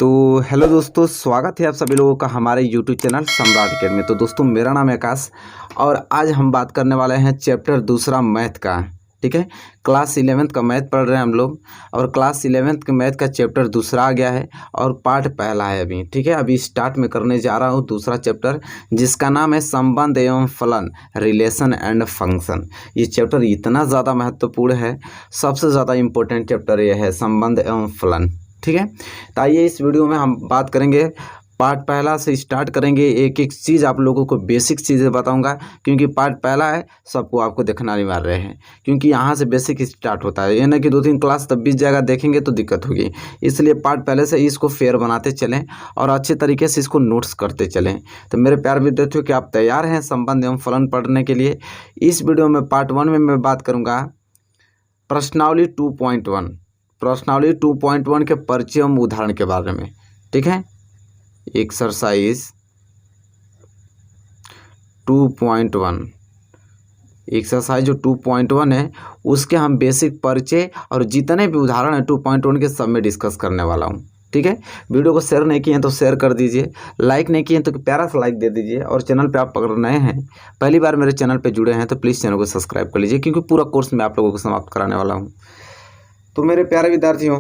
तो हेलो दोस्तों, स्वागत है आप सभी लोगों का हमारे यूट्यूब चैनल सम्राट अकेडमी। तो दोस्तों, मेरा नाम है आकाश और आज हम बात करने वाले हैं चैप्टर दूसरा मैथ का। ठीक है, क्लास 11th का मैथ पढ़ रहे हैं हम लोग और क्लास 11th के मैथ का चैप्टर दूसरा आ गया है और पार्ट पहला है अभी। ठीक है, अभी स्टार्ट में करने जा रहा हूँ दूसरा चैप्टर, जिसका नाम है संबंध एवं फलन, रिलेशन एंड फंक्शन। ये चैप्टर इतना ज़्यादा महत्वपूर्ण है, सबसे ज़्यादा इम्पोर्टेंट चैप्टर ये है संबंध एवं फलन। ठीक है, तो आइए इस वीडियो में हम बात करेंगे, पार्ट पहला से स्टार्ट करेंगे। एक एक चीज़ आप लोगों को बेसिक चीज़ें बताऊंगा, क्योंकि पार्ट पहला है, सबको आपको देखना अनिवार्य है, क्योंकि यहाँ से बेसिक स्टार्ट होता है। ये ना कि 2-3 क्लास तब बीत जाएगा, देखेंगे तो दिक्कत होगी। इसलिए पार्ट पहले से इसको फेयर बनाते चलें और अच्छे तरीके से इसको नोट्स करते चलें। तो मेरे प्यारे विद्यार्थियों, क्या आप तैयार हैं संबंध एवं फलन पढ़ने के लिए? इस वीडियो में पार्ट 1 में मैं बात करूँगा प्रश्नावली 2.1, प्रश्नावली 2.1 के परिचय एवं उदाहरण के बारे में। ठीक है, एक्सरसाइज 2.1, एक्सरसाइज जो 2.1 है उसके हम बेसिक परिचय और जितने भी उदाहरण है 2.1 के सब में डिस्कस करने वाला हूँ। ठीक है, वीडियो को शेयर नहीं किए हैं तो शेयर कर दीजिए, लाइक नहीं किए हैं तो प्यारा सा लाइक दे दीजिए, और चैनल पे आप पकड़ नए हैं, पहली बार मेरे चैनल पे जुड़े हैं तो प्लीज़ चैनल को सब्सक्राइब कर लीजिए, क्योंकि पूरा कोर्स मैं आप लोगों को समाप्त कराने वाला हूँ। तो मेरे प्यारे विद्यार्थियों,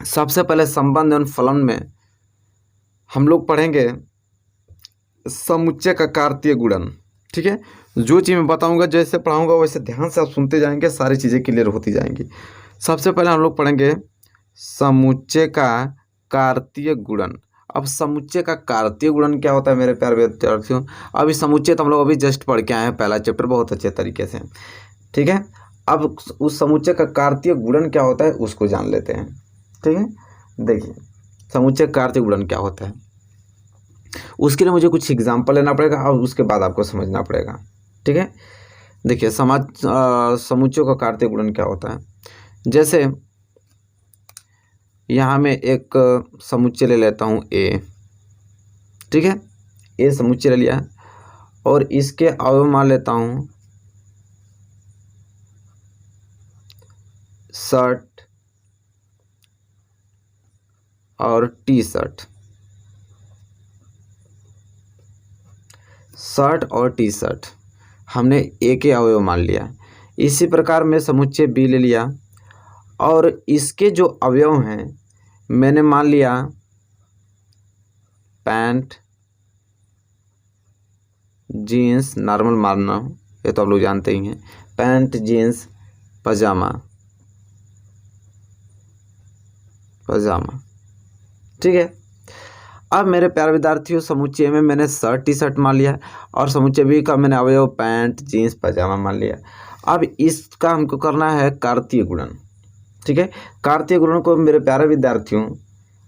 सबसे पहले संबंध एवं फलन में हम लोग पढ़ेंगे समुच्चय का कार्तीय गुणन। ठीक है, जो चीज़ मैं बताऊंगा, जैसे पढ़ाऊंगा वैसे ध्यान से आप सुनते जाएंगे, सारी चीज़ें क्लियर होती जाएंगी। सबसे पहले हम लोग पढ़ेंगे समुच्चय का कार्तीय गुणन। अब समुच्चय का कार्तीय गुणन क्या होता है मेरे प्यारे विद्यार्थियों? अभी समुच्चय तो हम लोग अभी जस्ट पढ़ के आए हैं, पहला चैप्टर बहुत अच्छे तरीके से। ठीक है, अब उस समुच्चय का कार्तीय गुणन क्या होता है उसको जान लेते हैं। ठीक है, देखिए समुच्चय कार्तीय गुणन क्या होता है, उसके लिए मुझे कुछ एग्जाम्पल लेना पड़ेगा और उसके बाद आपको समझना पड़ेगा। ठीक है, देखिए समुच्चयों का कार्तीय गुणन क्या होता है। जैसे यहाँ मैं एक समुच्चय ले लेता हूँ ए। ठीक है, ए समुच्चय ले लिया और इसके अवयव मान लेता हूँ शर्ट और टी शर्ट, शर्ट और टी शर्ट हमने ए के अवयव मान लिया। इसी प्रकार मैं समुच्चय बी ले लिया और इसके जो अवयव हैं मैंने मान लिया पैंट, जीन्स, नॉर्मल मानना, ये तो आप लोग जानते ही हैं, पैंट, जीन्स, पजामा, पजामा। ठीक है, अब मेरे प्यारे विद्यार्थियों, समुच्चय में मैंने शर्ट टी शर्ट मान लिया और समुच्चय बी का मैंने अवयव पैंट, जीन्स, पजामा मान लिया। अब इसका हमको करना है कार्तीय गुणन। ठीक है, कार्तीय गुणन को मेरे प्यारे विद्यार्थियों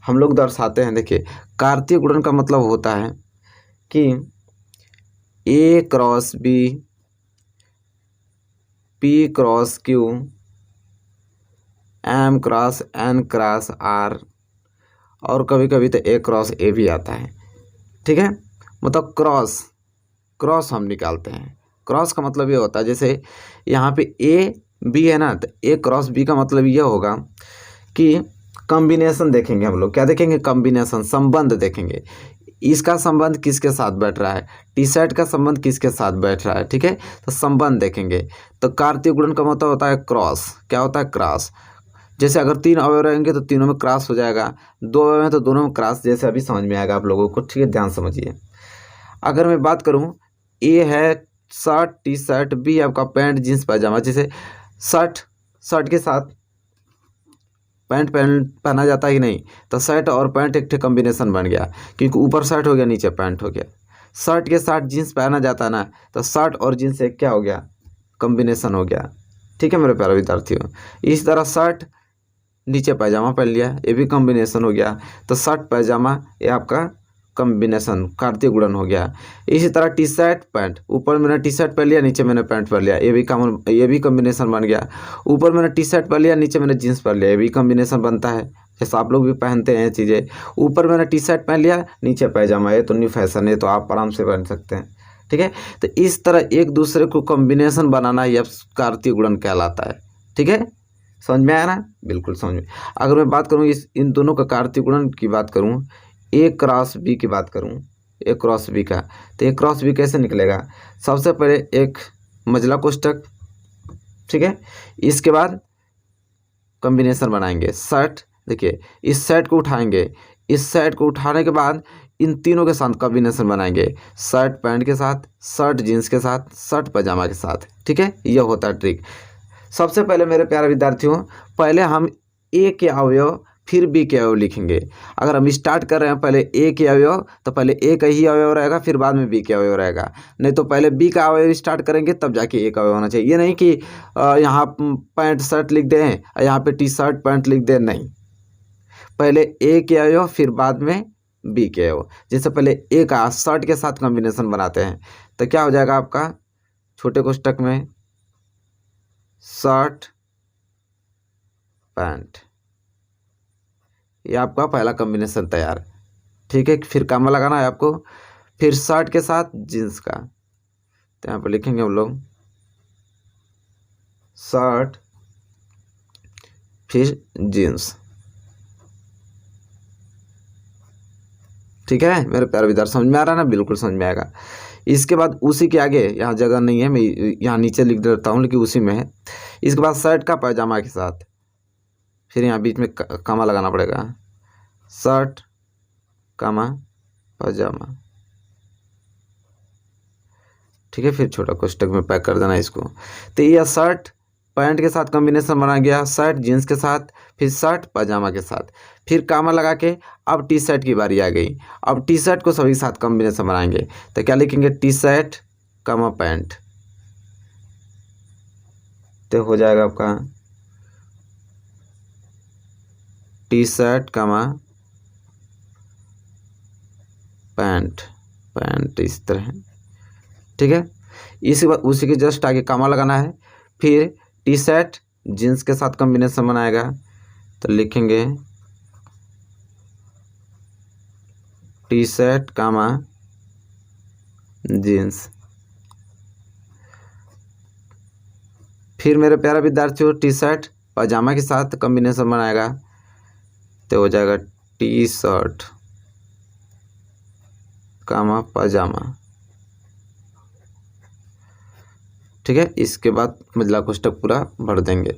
हम लोग दर्शाते हैं। देखिए, कार्तीय गुणन का मतलब होता है कि A cross B, P cross Q, M cross N cross R, और कभी कभी तो ए क्रॉस ए भी आता है। ठीक है, मतलब क्रॉस क्रॉस हम निकालते हैं। क्रॉस का मतलब ये होता है, जैसे यहाँ पे ए बी है ना, तो ए क्रॉस बी का मतलब ये होगा कि कॉम्बिनेशन देखेंगे हम लोग। क्या देखेंगे? कॉम्बिनेशन, संबंध देखेंगे। इसका संबंध किसके साथ बैठ रहा है, टी शर्ट का संबंध किसके साथ बैठ रहा है। ठीक है, तो संबंध देखेंगे। तो कार्तीय गुणन का मतलब होता है क्रॉस। क्या होता है? क्रॉस। जैसे अगर 3 अवयव रहेंगे तो तीनों में क्रॉस हो जाएगा, 2 अवयव हैं तो दोनों में क्रॉस, जैसे अभी समझ में आएगा आप लोगों को। ठीक है, ध्यान समझिए। अगर मैं बात करूं, ए है शर्ट टी शर्ट, बी आपका पैंट जीन्स पजामा। जैसे शर्ट के साथ पैंट पहना जाता है कि नहीं, तो शर्ट और पैंट एक कॉम्बिनेशन बन गया, क्योंकि ऊपर शर्ट हो गया नीचे पैंट हो गया। शर्ट के साथ जीन्स पहना जाता है ना, तो शर्ट और जीन्स एक क्या हो गया? कॉम्बिनेशन हो गया। ठीक है मेरे प्यारे विद्यार्थियों, इस तरह शर्ट नीचे पैजामा पहन लिया, ये भी कॉम्बिनेशन हो गया। तो शर्ट पैजामा ये आपका कॉम्बिनेशन कार्तीय गुणन हो गया। इसी तरह टी शर्ट पैंट, ऊपर मैंने टी शर्ट पहन लिया, नीचे मैंने पैंट पहन लिया, ये भी कॉम्बिनेशन बन गया। ऊपर मैंने टी शर्ट पहन लिया, नीचे मैंने जीन्स पहन लिया, ये भी कॉम्बिनेशन बनता है। जैसे आप लोग भी पहनते हैं चीज़ें, ऊपर मैंने टी शर्ट पहन लिया, नीचे पैजामा, ये तो न्यू फैशन है, तो आप आराम से पहन सकते हैं। ठीक है, तो इस तरह एक दूसरे को कॉम्बिनेशन बनाना यह कार्तीय गुणन कहलाता है। ठीक है, समझ में आया ना, बिल्कुल समझ में। अगर मैं बात करूँ इन दोनों का कार्तीय गुणन की बात करूँ, ए क्रॉस बी की बात करूँ, ए क्रॉस बी का, तो ए क्रॉस बी कैसे निकलेगा? सबसे पहले एक मझला कोष्टक, ठीक है, इसके बाद कॉम्बिनेशन बनाएंगे शर्ट। देखिए इस शर्ट को उठाएंगे, इस शर्ट को उठाने के बाद इन तीनों के साथ कॉम्बिनेशन बनाएंगे, शर्ट पैंट के साथ, शर्ट जीन्स के साथ, शर्ट पजामा के साथ, ठीक है, यह होता है ट्रिक। सबसे पहले मेरे प्यारे विद्यार्थियों, पहले हम ए के अवयव फिर बी के अवयव लिखेंगे। अगर हम स्टार्ट कर रहे हैं पहले ए के अवयव, तो पहले ए का ही अवयव रहेगा, फिर बाद में बी के अवयव रहेगा। नहीं तो पहले बी का अवयव स्टार्ट करेंगे तब जाके ए का अवयव होना चाहिए। ये नहीं कि यहाँ पैंट शर्ट लिख दें और यहाँ पे टी शर्ट पैंट लिख दें, नहीं, पहले ए के अवयव फिर बाद में बी के अवयव। जैसे पहले ए का शर्ट के साथ कॉम्बिनेशन बनाते हैं, तो क्या हो जाएगा आपका छोटे कोष्टक में शर्ट पैंट, ये आपका पहला कॉम्बिनेशन तैयार, ठीक है। फिर कामा लगाना है आपको, फिर शर्ट के साथ जीन्स का, तो यहाँ पर लिखेंगे हम लोग शर्ट फिर जीन्स, ठीक है मेरे प्यारे विद्यार्थी, समझ में आ रहा है ना, बिल्कुल समझ में आएगा। इसके बाद उसी के आगे, यहाँ जगह नहीं है, मैं यहाँ नीचे लिख देता हूँ लेकिन उसी में है। इसके बाद शर्ट का पजामा के साथ, फिर यहाँ बीच में कामा लगाना पड़ेगा, शर्ट कामा पजामा, ठीक है, फिर छोटा कोष्टक में पैक कर देना इसको। तो यह शर्ट पैंट के साथ कॉम्बिनेशन बना गया, शर्ट जीन्स के साथ, फिर शर्ट पजामा के साथ, फिर कामा लगा के अब टी शर्ट की बारी आ गई। अब टी शर्ट को सभी के साथ कॉम्बिनेशन बनाएंगे, तो क्या लिखेंगे टी शर्ट कामा पैंट, तो हो जाएगा आपका टी शर्ट कामा पैंट, पैंट इस तरह, ठीक है। इसी बात उसी के जस्ट आगे कामा लगाना है, फिर टी शर्ट जीन्स के साथ कॉम्बिनेशन बनाएगा, तो लिखेंगे टी शर्ट कामा जीन्स। फिर मेरे प्यारा विद्यार्थियों टी शर्ट पजामा के साथ कॉम्बिनेशन बनाएगा, तो हो जाएगा टी शर्ट कामा पजामा, ठीक है। इसके बाद मझला कोष्टक पूरा भर देंगे।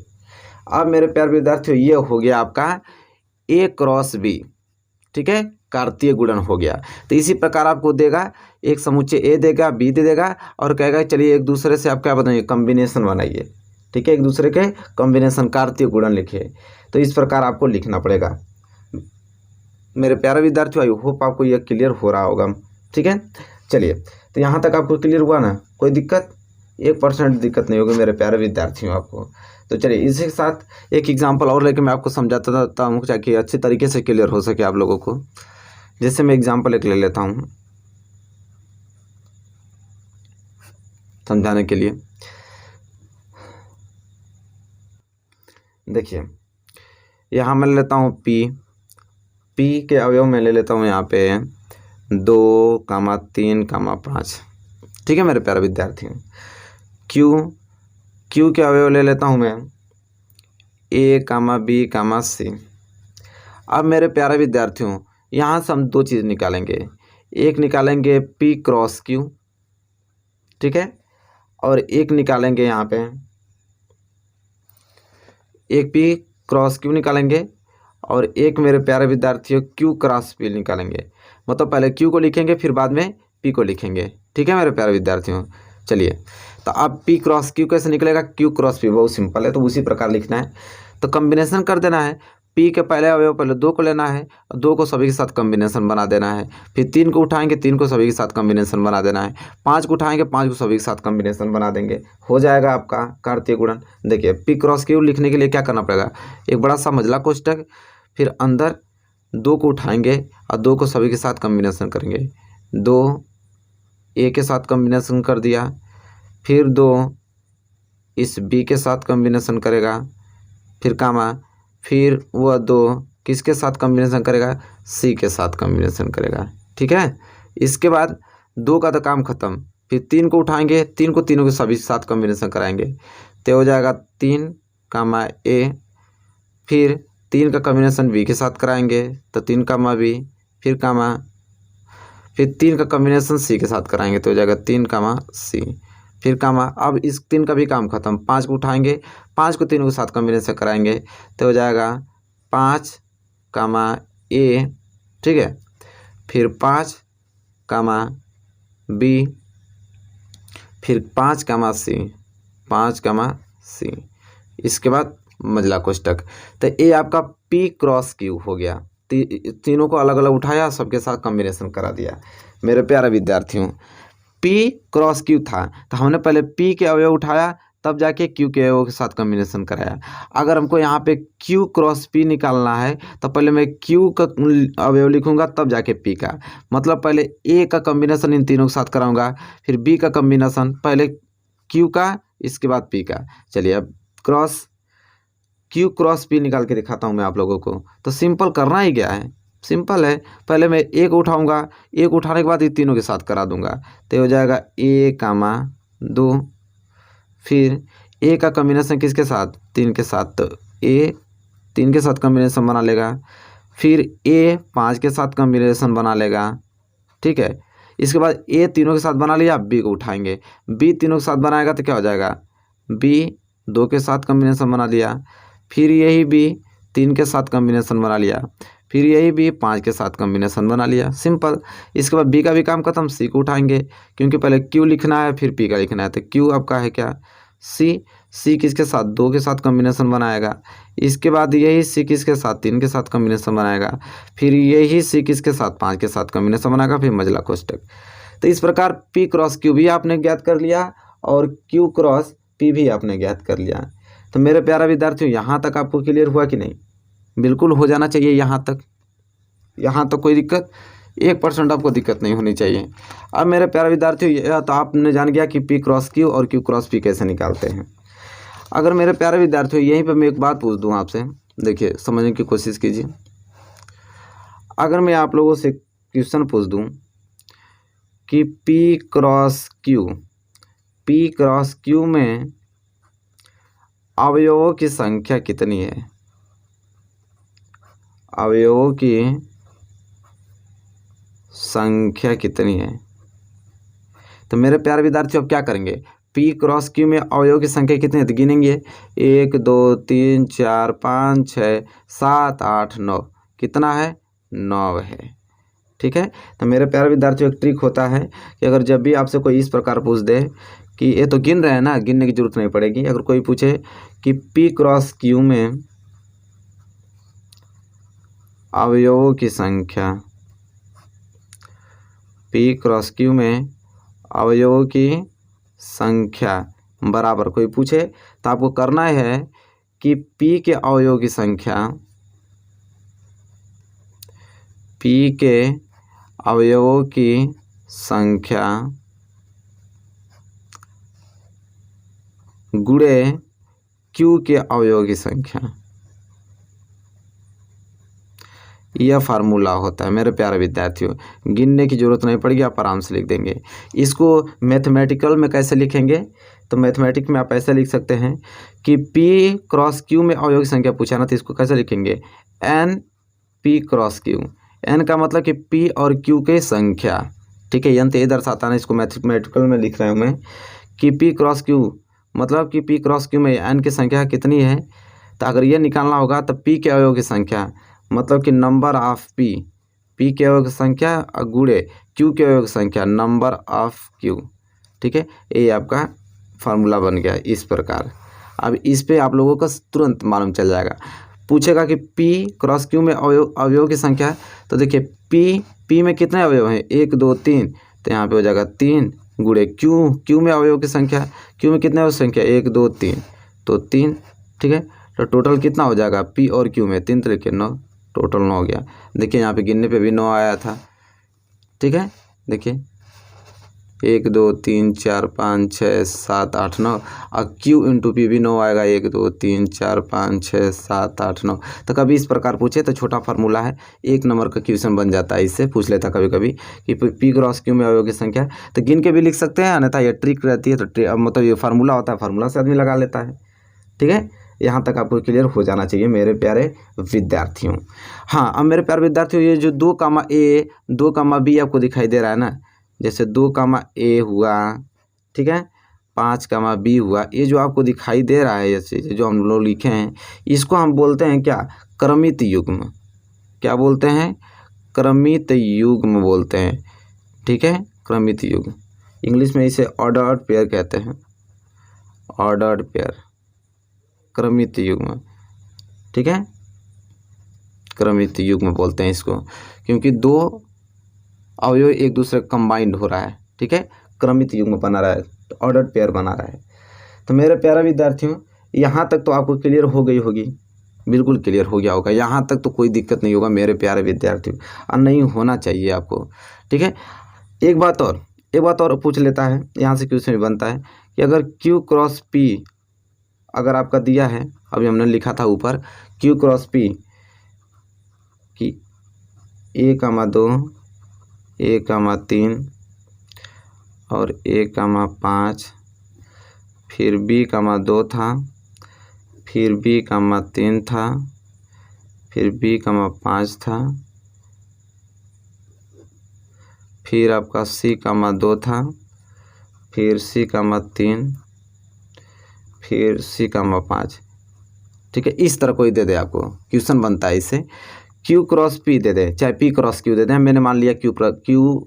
अब मेरे प्यारे विद्यार्थियों ये हो गया आपका ए क्रॉस बी, ठीक है, कार्तीय गुणन हो गया। तो इसी प्रकार आपको देगा, एक समुच्चय ए देगा, बी दे देगा और कहेगा चलिए एक दूसरे से आप क्या बनाइए, कॉम्बिनेशन बनाइए, ठीक है, एक दूसरे के कॉम्बिनेशन कार्तीय गुणन लिखिए। तो इस प्रकार आपको लिखना पड़ेगा। मेरे प्यारे विद्यार्थियों, आई होप आपको यह क्लियर हो रहा होगा, ठीक है। चलिए, तो यहाँ तक आपको क्लियर हुआ ना, कोई दिक्कत, 1% दिक्कत नहीं होगी मेरे प्यारे विद्यार्थियों आपको। तो चलिए इसी के साथ एक एग्जांपल और लेके मैं आपको समझाता हूँ ताकि अच्छी तरीके से क्लियर हो सके आप लोगों को। जैसे मैं एग्जांपल एक ले लेता हूँ समझाने के लिए। देखिए यहाँ मैं ले लेता हूँ पी के अवयव में ले लेता हूँ यहाँ पे 2,3,5, ठीक है मेरे प्यारे विद्यार्थियों। क्यू के अवयव ले लेता हूँ मैं A,B,C। अब मेरे प्यारे विद्यार्थियों यहाँ से हम दो चीज़ निकालेंगे, एक निकालेंगे P क्रॉस Q, ठीक है, और एक निकालेंगे यहाँ पे एक P क्रॉस Q निकालेंगे और एक मेरे प्यारे विद्यार्थियों Q क्रॉस P निकालेंगे। मतलब पहले Q को लिखेंगे फिर बाद में P को लिखेंगे, ठीक है मेरे प्यारे विद्यार्थियों। चलिए, तो अब P क्रॉस Q कैसे निकलेगा, Q क्रॉस P, बहुत सिंपल है, तो उसी प्रकार लिखना है। तो कॉम्बिनेशन कर देना है, P के पहले अवयव पहले 2 को लेना है और 2 को सभी के साथ कॉम्बिनेशन बना देना है। फिर 3 को उठाएंगे, 3 को सभी के साथ कॉम्बिनेशन बना देना है। 5 को उठाएंगे, 5 को सभी के साथ कॉम्बिनेशन बना देंगे, हो जाएगा आपका कार्तीय गुणन। देखिए P क्रॉस Q लिखने के लिए क्या करना पड़ेगा, एक बड़ा सा मझला कोष्टक, फिर अंदर 2 को उठाएंगे और 2 को सभी के साथ कॉम्बिनेशन करेंगे। 2 A के साथ कॉम्बिनेशन कर दिया, फिर 2 इस B के साथ कॉम्बिनेशन करेगा, फिर कामा, फिर वह 2 किसके साथ कॉम्बिनेशन करेगा, C के साथ कॉम्बिनेशन करेगा, ठीक है। इसके बाद 2 का तो काम खत्म, फिर 3 को उठाएंगे, 3 को तीनों के सभी साथ कॉम्बिनेशन कराएंगे, तो हो जाएगा 3, A फिर 3 का कॉम्बिनेशन बी के साथ कराएंगे तो 3 कामा बी, फिर 3 का कॉम्बिनेशन सी के साथ कराएंगे तो हो जाएगा 3 कामा सी, फिर कामा। अब इस 3 का भी काम खत्म, 5 को उठाएंगे, 5 को 3 के साथ कॉम्बिनेशन कराएंगे तो हो जाएगा 5 कामा ए, ठीक है, फिर 5 कामा बी, फिर 5 कामा सी, 5 कामा सी, इसके बाद मझला कोष्टक। तो ये आपका पी क्रॉस क्यू हो गया। तीनों को अलग अलग उठाया, सबके साथ कॉम्बिनेशन करा दिया। मेरे प्यारे विद्यार्थियों, पी क्रॉस क्यू था तो हमने पहले पी के अवयव उठाया, तब जाके क्यू के अवयव के साथ कॉम्बिनेशन कराया। अगर हमको यहाँ पे क्यू क्रॉस पी निकालना है तो पहले मैं क्यू का अवयव लिखूंगा, तब जाके पी का, मतलब पहले ए का कॉम्बिनेशन इन तीनों के साथ कराऊंगा, फिर बी का कॉम्बिनेशन, पहले क्यू का, इसके बाद पी का। चलिए अब क्यू क्रॉस पी निकाल के दिखाता हूँ मैं आप लोगों को। तो सिंपल करना ही क्या है, सिंपल है, पहले मैं एक उठाऊंगा, एक उठाने के बाद ये तीनों के साथ करा दूंगा तो हो जाएगा ए कामा 2, फिर ए का कॉम्बिनेशन किसके साथ, 3 के साथ, तो ए 3 के साथ कॉम्बिनेशन बना लेगा, फिर ए 5 के साथ कॉम्बिनेशन बना लेगा, ठीक है। इसके बाद ए तीनों के साथ बना लिया, बी को उठाएंगे, बी तीनों के साथ बनाएगा तो क्या हो जाएगा, बी 2 के साथ कॉम्बिनेशन बना लिया, फिर यही बी 3 के साथ कॉम्बिनेशन बना लिया, फिर यही बी 5 के साथ कॉम्बिनेशन बना लिया, सिंपल। इसके बाद बी का भी काम खत्म, सी को उठाएंगे क्योंकि पहले क्यू लिखना है फिर पी का लिखना है, तो क्यू आपका है क्या, सी किसके साथ, 2 के साथ कॉम्बिनेशन बनाएगा, इसके बाद यही सी किसके साथ, 3 के साथ कॉम्बिनेशन बनाएगा, फिर यही सी किसके साथ, 5 के साथ कॉम्बिनेशन बनाएगा, फिर मझला कोष्टक। तो इस प्रकार पी क्रॉस क्यू भी आपने ज्ञात कर लिया और क्यू क्रॉस पी भी आपने ज्ञात कर लिया। तो मेरे प्यारा विद्यार्थियों, यहाँ तक आपको क्लियर हुआ कि नहीं? बिल्कुल हो जाना चाहिए यहाँ तक कोई दिक्कत 1% आपको दिक्कत नहीं होनी चाहिए। अब मेरे प्यारे विद्यार्थियों, यह तो आपने जान गया कि पी क्रॉस क्यू और क्यू क्रॉस पी कैसे निकालते हैं। अगर मेरे प्यारे विद्यार्थियों यहीं पे मैं एक बात पूछ दूँ आपसे, देखिए समझने की कोशिश कीजिए। अगर मैं आप लोगों से क्वेश्चन पूछ दूँ कि पी क्रॉस क्यू में अवयवों की संख्या कितनी है, अवयवों की संख्या कितनी है, तो मेरे प्यारे विद्यार्थियों अब क्या करेंगे, पी क्रॉस क्यू में अवयवों की संख्या कितनी है तो गिनेंगे, 1 2 3 4 5 6 7 8 9, कितना है, 9 है, ठीक है। तो मेरे प्यारे विद्यार्थियों, एक ट्रिक होता है कि अगर जब भी आपसे कोई इस प्रकार पूछ दे कि ये तो गिन रहे हैं ना, गिनने की जरूरत नहीं पड़ेगी। अगर कोई पूछे कि पी क्रॉस क्यू में अवयवों की संख्या, पी क्रॉस क्यू में अवयवों की संख्या बराबर कोई पूछे तो आपको करना है कि पी के अवयवों की संख्या, पी के अवयवों की संख्या गुणे क्यू के अवयवों की संख्या, यह फार्मूला होता है मेरे प्यारे विद्यार्थियों। गिनने की जरूरत नहीं पड़ेगी, आप आराम से लिख देंगे। इसको मैथमेटिकल में कैसे लिखेंगे, तो मैथमेटिक में आप ऐसे लिख सकते हैं कि पी क्रॉस क्यू में अवयव की संख्या पूछा ना, तो इसको कैसे लिखेंगे, N P cross Q. N का मतलब कि पी और क्यू की संख्या, ठीक है, एन तो ये दर्शाता है, इसको मैथमेटिकल में लिख रहा हूँ मैं कि पी क्रॉस क्यू मतलब कि पी क्रॉस क्यू में एन की संख्या कितनी है। तो अगर ये निकालना होगा तो पी के अवयव की संख्या मतलब कि नंबर ऑफ पी के अवयव की संख्या गुणे क्यू के अवयव की संख्या नंबर ऑफ क्यू, ठीक है। ये आपका फार्मूला बन गया इस प्रकार। अब इस पे आप लोगों को तुरंत मालूम चल जाएगा। पूछेगा कि पी क्रॉस क्यू में अवयव की संख्या, तो देखिए पी में कितने अवयव हैं, 1 2 3, तो यहाँ पे हो जाएगा 3 गुणे क्यू में अवयव की संख्या, क्यू में कितने अवयव की संख्या 1 2 3, तो 3, ठीक है। तो टोटल कितना हो जाएगा, पी और क्यू में 3 तरीके 9, टोटल 9 हो गया। देखिए यहाँ पे गिनने पे भी 9 आया था, ठीक है। देखिए 1 2 3 4 5 6 7 8 9, और क्यू इंटू पी भी 9 आएगा, 1 2 3 4 5 6 7 8 9। तो कभी इस प्रकार पूछे तो छोटा फार्मूला है, 1 नंबर का क्वेश्चन बन जाता है। इससे पूछ लेता कभी कभी कि पी क्रॉस क्यू में अवयव की संख्या, तो गिन के भी लिख सकते हैं, अन्यथा ये ट्रिक रहती है, तो मतलब ये फार्मूला होता है, फार्मूला से आदमी लगा लेता है, ठीक है। यहाँ तक आपको क्लियर हो जाना चाहिए मेरे प्यारे विद्यार्थियों। हाँ, अब मेरे प्यारे विद्यार्थियों ये जो 2, 2, आपको दिखाई दे रहा है ना, जैसे 2, हुआ, ठीक है, 5, हुआ, ये जो आपको दिखाई दे रहा है, जैसे जो हम लोग लिखे हैं, इसको हम बोलते हैं क्या, क्रमित युग्म। क्या बोलते हैं, क्रमित युग्म बोलते हैं, ठीक है, क्रमित युग्म। इंग्लिश में इसे ऑर्डर्ड पेयर कहते हैं, ऑर्डर्ड पेयर, क्रमित युग्म, ठीक है, क्रमित युग्म बोलते हैं इसको, क्योंकि 2 अवयव एक दूसरे कंबाइंड हो रहा है, ठीक है, क्रमित युग्म बना रहा है, ऑर्डर्ड पेयर बना रहा है। तो मेरे प्यारे विद्यार्थियों, यहाँ तक तो आपको क्लियर हो गई होगी, बिल्कुल क्लियर हो गया होगा, यहाँ तक तो कोई दिक्कत नहीं होगा मेरे प्यारे विद्यार्थियों, और नहीं होना चाहिए आपको, ठीक है। एक बात और पूछ लेता है, यहाँ से क्वेश्चन बनता है कि अगर Q क्रॉस P अगर आपका दिया है, अभी हमने लिखा था ऊपर, Q क्रॉस P कि A,2, A,3 और A,5, फिर B,2 था, फिर B,3 था, फिर B,5 था, फिर आपका C,2 था, फिर C,3, फिर C,5, ठीक है। इस तरह कोई दे दे, आपको क्वेश्चन बनता है इससे, Q क्रॉस P दे दे, चाहे P क्रॉस Q दे दे, मैंने मान लिया Q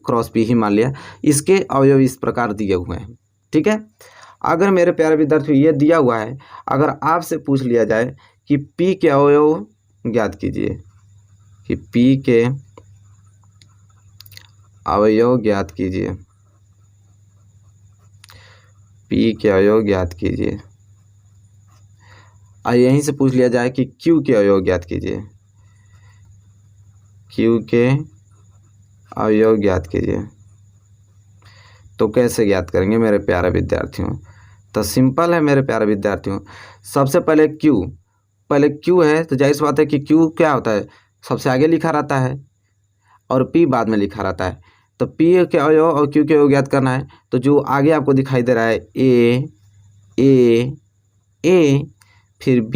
क्रॉस P ही मान लिया, इसके अवयव इस प्रकार दिए हुए हैं, ठीक है। अगर मेरे प्यारे विद्यार्थियों ये दिया हुआ है, अगर आपसे पूछ लिया जाए कि P के अवयव ज्ञात कीजिए, कि P के अवयव ज्ञात कीजिए, P के अवयव ज्ञात कीजिए, और यहीं से पूछ लिया जाए कि Q के अवयव ज्ञात कीजिए, Q के अवयव ज्ञात कीजिए, तो कैसे ज्ञात करेंगे मेरे प्यारे विद्यार्थियों। तो सिंपल है मेरे प्यारे विद्यार्थियों, सबसे पहले Q है, तो जाहिर सी बात है कि Q क्या होता है, सबसे आगे लिखा रहता है और P बाद में लिखा रहता है। तो P के अवयव और Q के अवयव ज्ञात करना है, तो जो आगे आपको दिखाई दे रहा है A, फिर B,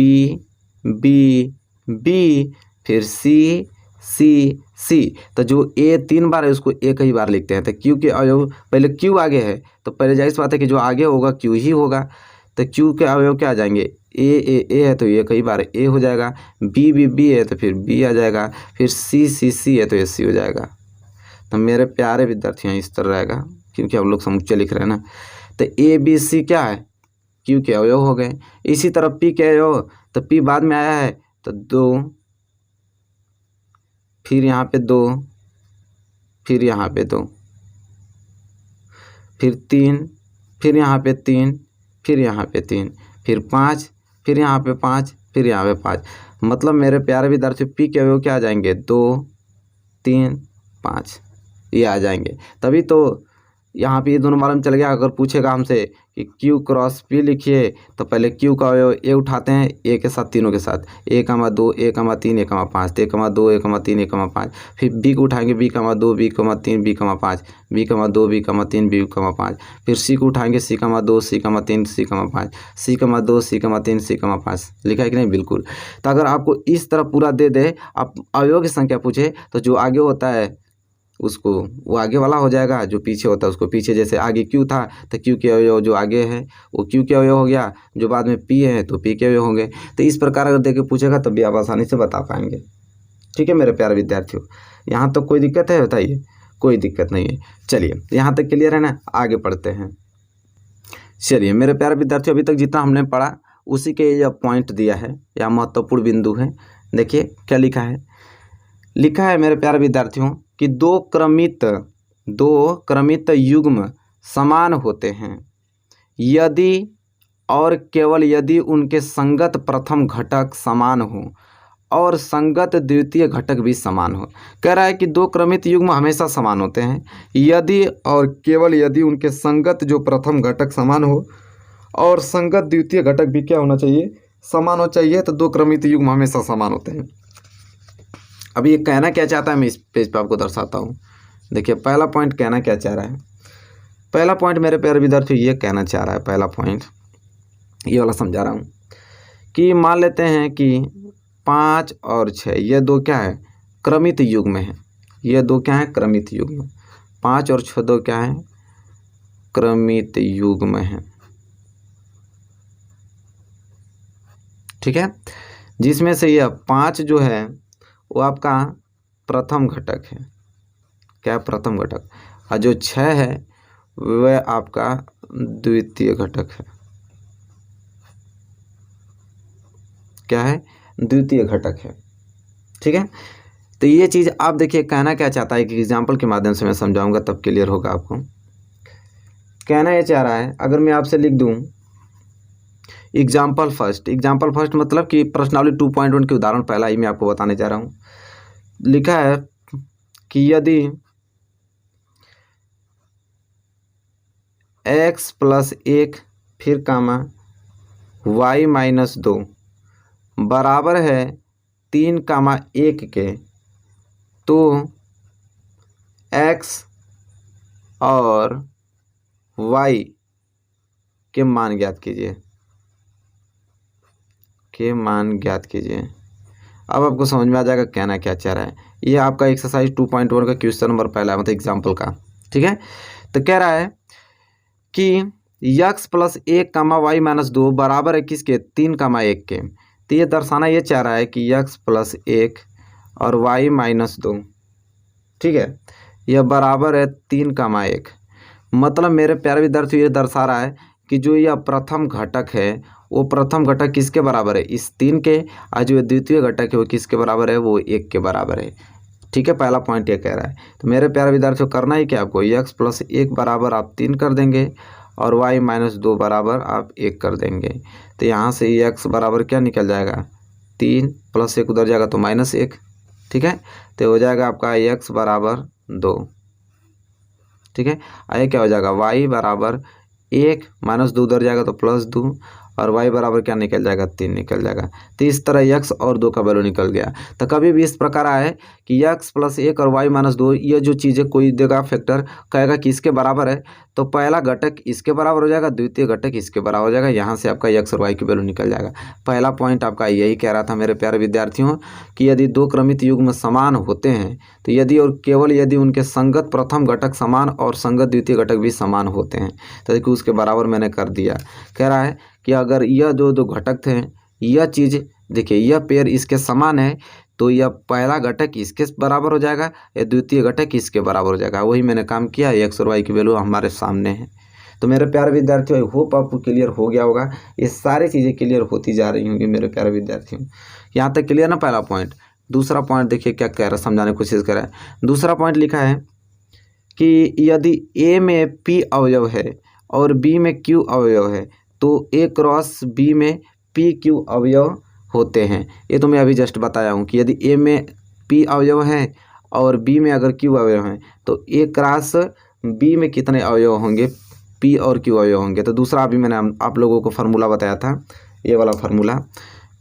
फिर C, तो जो A 3 बार है उसको एक ही बार लिखते हैं। तो Q के अवयव, पहले Q आगे है तो पहले जाहिर सी बात है कि जो आगे होगा Q ही होगा। तो Q के अवयव क्या आ जाएंगे, A है तो ये कई बार A हो जाएगा, B है तो फिर B आ जाएगा, फिर C है तो ये C हो जाएगा। तो मेरे प्यारे विद्यार्थियों इस तरह रहेगा, क्योंकि हम लोग समुच्चय लिख रहे हैं ना। तो ABC क्या है, Q के अवयव हो गए। इसी तरह P के अवयव, तो P बाद में आया है तो 2, फिर यहाँ पे 2, फिर यहाँ पे 2, फिर 3, फिर यहाँ पे 3, फिर यहाँ पे 3, फिर 5, फिर यहाँ पे 5, फिर यहाँ पे 5। मतलब मेरे प्यारे विद्यार्थी P के अवयव क्या आ जाएंगे, 2, 3, 5 ये आ जाएंगे। तभी तो यहाँ पे ये दोनों मालूम चल गया। अगर पूछेगा हमसे कि Q क्रॉस P लिखिए, तो पहले Q का अवयव A उठाते हैं, A के साथ तीनों के साथ, A,2, A,3, A,5, A,2, A,3, A,5, फिर B को उठाएंगे, B,2, B,3, B,5, B,2, B,3, B,5, फिर C को उठाएंगे, C,2, C,3, C,5, C,2, C,3, C,5। लिखा है कि नहीं, बिल्कुल। तो अगर आपको इस तरह पूरा दे दे, आप अवयव की संख्या पूछे, तो जो आगे होता है उसको वो आगे वाला हो जाएगा, जो पीछे होता है उसको पीछे। जैसे आगे Q था तो Q के अवयव जो आगे है वो Q के अवयव हो गया, जो बाद में P है तो P के अवयव होंगे। तो इस प्रकार अगर देख के पूछेगा तब भी आप आसानी से बता पाएंगे। ठीक है मेरे प्यारे विद्यार्थियों, यहाँ तक कोई दिक्कत है, बताइए। कोई दिक्कत नहीं है। चलिए यहाँ तक क्लियर है ना, आगे पढ़ते हैं। चलिए मेरे प्यारे विद्यार्थियों, अभी तक जितना हमने पढ़ा उसी के यह पॉइंट दिया है या महत्वपूर्ण बिंदु है। देखिए क्या लिखा है, लिखा है मेरे प्यारे विद्यार्थियों कि दो क्रमित युग्म समान होते हैं यदि और केवल यदि उनके संगत प्रथम घटक समान हो और संगत द्वितीय घटक भी समान हो। कह रहा है कि दो क्रमित युग्म हमेशा समान होते हैं यदि और केवल यदि उनके संगत जो प्रथम घटक समान हो और संगत द्वितीय घटक भी क्या होना चाहिए, समान हो चाहिए। तो दो क्रमित युग्म हमेशा समान होते हैं। अब ये कहना क्या चाहता है, मैं इस पेज पर आपको दर्शाता हूँ। देखिए पहला पॉइंट कहना क्या चाह रहा है। पहला पॉइंट मेरे प्यारे विद्यार्थियों ये कहना चाह रहा है, पहला पॉइंट ये वाला समझा रहा हूँ कि मान लेते हैं कि 5 और 6 ये दो क्या है, क्रमित युग्म है। ये दो क्या है, क्रमित युग्म। 5 और 6 दो क्या है, क्रमित युग्म है। ठीक है, जिसमें से यह 5 जो है वो आपका प्रथम घटक है। क्या, प्रथम घटक। और जो 6 है वह आपका द्वितीय घटक है। क्या है, द्वितीय घटक है। ठीक है, तो ये चीज़ आप देखिए कहना क्या चाहता है कि एग्जाम्पल के माध्यम से मैं समझाऊंगा तब क्लियर होगा आपको। कहना ये चाह रहा है, अगर मैं आपसे लिख दूं एग्जाम्पल फर्स्ट, एग्जाम्पल फर्स्ट मतलब कि प्रश्नावली 2.1 के उदाहरण पहला ही मैं आपको बताने जा रहा हूँ। लिखा है कि यदि x + 1 फिर कामा y - 2 बराबर है 3, 1 के, तो x और y के मान ज्ञात कीजिए। अब आपको समझ में आ जाएगा कहना क्या चाह रहा है। ये आपका एक्सरसाइज 2.1 का क्वेश्चन नंबर पहला मतलब एग्जाम्पल का। ठीक है, तो कह रहा है कि x + 1, y - 2 बराबर है किसके, 3, 1 के। तो ये दर्शाना ये चाह रहा है कि x + 1 और y - 2, ठीक है, यह बराबर है 3, 1। मतलब मेरे प्यारे विद्यार्थियों ये दर्शा रहा है कि जो यह प्रथम घटक है वो प्रथम घटक किसके बराबर है, इस 3 के। और जो द्वितीय घटक है वो किसके बराबर है, वो 1 के बराबर है। ठीक है, पहला पॉइंट ये कह रहा है। तो मेरे प्यारे विद्यार्थियों करना ही क्या आपको, x + 1 बराबर आप 3 कर देंगे और y - 2 बराबर आप 1 कर देंगे। तो यहाँ से x बराबर क्या निकल जाएगा, 3 + 1 उधर जाएगा तो -1। ठीक है, तो हो जाएगा आपका x बराबर 2। ठीक है, आगे क्या हो जाएगा, y बराबर 1 - 2 उधर जाएगा तो +2 और y बराबर क्या निकल जाएगा, 3 निकल जाएगा। तो इस तरह x और 2 का वैल्यू निकल गया। तो कभी भी इस प्रकार आए कि x + 1 और y - 2 ये जो चीज़ें कोई देगा फैक्टर कहेगा कि इसके बराबर है, तो पहला घटक इसके बराबर हो जाएगा, द्वितीय घटक इसके बराबर हो जाएगा। यहाँ से आपका x और y की वैल्यू निकल जाएगा। पहला पॉइंट आपका यही कह रहा था मेरे प्यारे विद्यार्थियों कि यदि दो क्रमित युग्म समान होते हैं तो यदि और केवल यदि उनके संगत प्रथम घटक समान और संगत द्वितीय घटक भी समान होते हैं तो देखिए उसके बराबर मैंने कर दिया। कह रहा है कि अगर यह दो घटक थे, यह चीज़ देखिए यह पेयर इसके समान है तो यह पहला घटक इसके बराबर हो जाएगा, यह द्वितीय घटक इसके बराबर हो जाएगा। वही मैंने काम किया, x और y की वैल्यू हमारे सामने है। तो मेरे प्यारे विद्यार्थियों आई होप आपको क्लियर हो गया होगा। ये सारी चीज़ें क्लियर होती जा रही होंगी मेरे प्यारे विद्यार्थियों। यहाँ तक क्लियर ना पहला पॉइंट। दूसरा पॉइंट देखिए क्या कह रहा है, समझाने की कोशिश कर रहा है। दूसरा पॉइंट लिखा है कि यदि a में p अवयव है और b में q अवयव है तो a × b में p q अवयव होते हैं। ये तो मैं अभी जस्ट बताया हूँ कि यदि a में p अवयव हैं और b में अगर q अवयव हैं तो a × b में कितने अवयव होंगे, p और q अवयव होंगे। तो दूसरा अभी मैंने आप लोगों को फार्मूला बताया था, ये वाला फार्मूला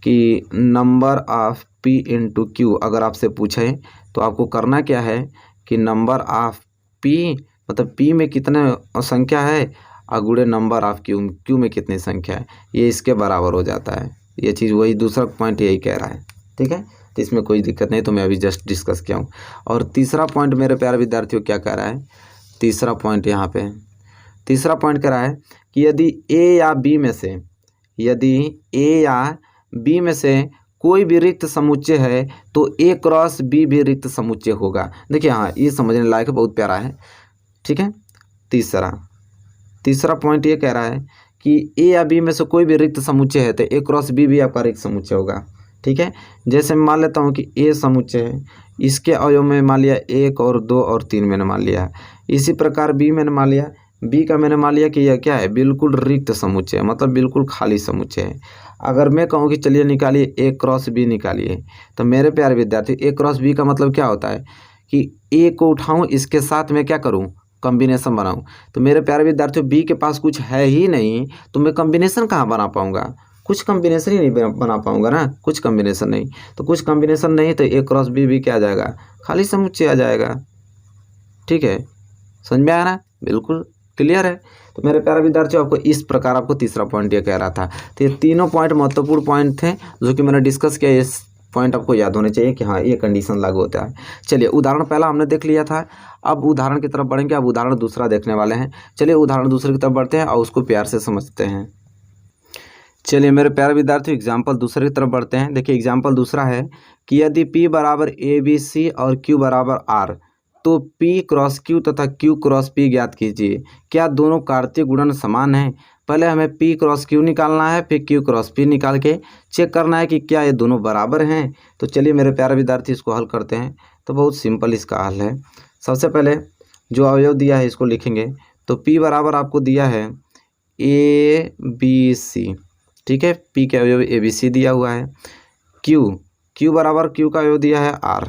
कि नंबर ऑफ p × q। अगर आपसे पूछे तो आपको करना क्या है कि नंबर ऑफ p मतलब p में कितने संख्या है और गुणे नंबर ऑफ q में कितनी संख्या है, ये इसके बराबर हो जाता है। ये चीज़ वही दूसरा पॉइंट यही कह रहा है। ठीक है, तो इसमें कोई दिक्कत नहीं, तो मैं अभी जस्ट डिस्कस किया हूँ। और तीसरा पॉइंट मेरे प्यारे विद्यार्थियों क्या कह रहा है, तीसरा पॉइंट यहाँ पे तीसरा पॉइंट कह रहा है कि यदि a या b में से, यदि a या b में से कोई भी रिक्त समुच्चय है तो a × b भी रिक्त समुच्चय होगा। देखिए हाँ, ये समझने लायक है, बहुत प्यारा है। ठीक है, तीसरा पॉइंट ये कह रहा है कि a या b में से कोई भी रिक्त समुच्चय है तो a × b भी आपका रिक्त समुच्चय होगा। ठीक है, जैसे मैं मान लेता हूँ कि a समुच्चय है, इसके अवयव में मान लिया 1 और 2 और 3 मैंने मान लिया। इसी प्रकार b मैंने मान लिया, b का मैंने मान लिया कि यह क्या है, बिल्कुल रिक्त समुच्चय है, मतलब बिल्कुल खाली समुच्चय है। अगर मैं कहूँ कि चलिए निकालिए a × b निकालिए, तो मेरे प्यारे विद्यार्थी a × b का मतलब क्या होता है कि a को उठाऊँ इसके साथ में क्या करूँ, कॉम्बिनेशन बनाऊँ। तो मेरे प्यारे विद्यार्थियों b के पास कुछ है ही नहीं तो मैं कॉम्बिनेशन कहाँ बना पाऊँगा, कुछ कॉम्बिनेशन ही नहीं बना पाऊँगा ना, कुछ कॉम्बिनेशन नहीं। तो कुछ कॉम्बिनेशन नहीं तो a × b भी क्या आ जाएगा, खाली समुच्चय आ जाएगा। ठीक है, समझ में आया ना, बिल्कुल क्लियर है। तो मेरे प्यारे विद्यार्थियों, आपको इस प्रकार आपको तीसरा पॉइंट ये कह रहा था। तो ये तीनों पॉइंट महत्वपूर्ण पॉइंट थे जो कि मैंने डिस्कस किया। इस पॉइंट आपको याद होने चाहिए कि हाँ ये कंडीशन लागू होता है। चलिए, उदाहरण पहला हमने देख लिया था, अब उदाहरण की तरफ बढ़ेंगे। अब उदाहरण दूसरा देखने वाले हैं। चलिए उदाहरण दूसरे की तरफ बढ़ते हैं और उसको प्यार से समझते हैं। चलिए मेरे प्यारे विद्यार्थियों, एग्जाम्पल दूसरे की तरफ बढ़ते हैं। देखिए एग्जाम्पल दूसरा है कि यदि P बराबर ABC और Q बराबर R, तो P क्रॉस Q तथा Q क्रॉस P ज्ञात कीजिए। क्या दोनों कार्तीय गुणन समान हैं? पहले हमें P क्रॉस Q निकालना है, फिर Q क्रॉस P निकाल के चेक करना है कि क्या ये दोनों बराबर हैं। तो चलिए मेरे प्यारे विद्यार्थी, इसको हल करते हैं। तो बहुत सिंपल इसका हल है। सबसे पहले जो अवयव दिया है इसको लिखेंगे। तो P बराबर आपको दिया है ABC, ठीक है। P का अवयव ABC दिया हुआ है। Q बराबर Q का अवयव दिया है R,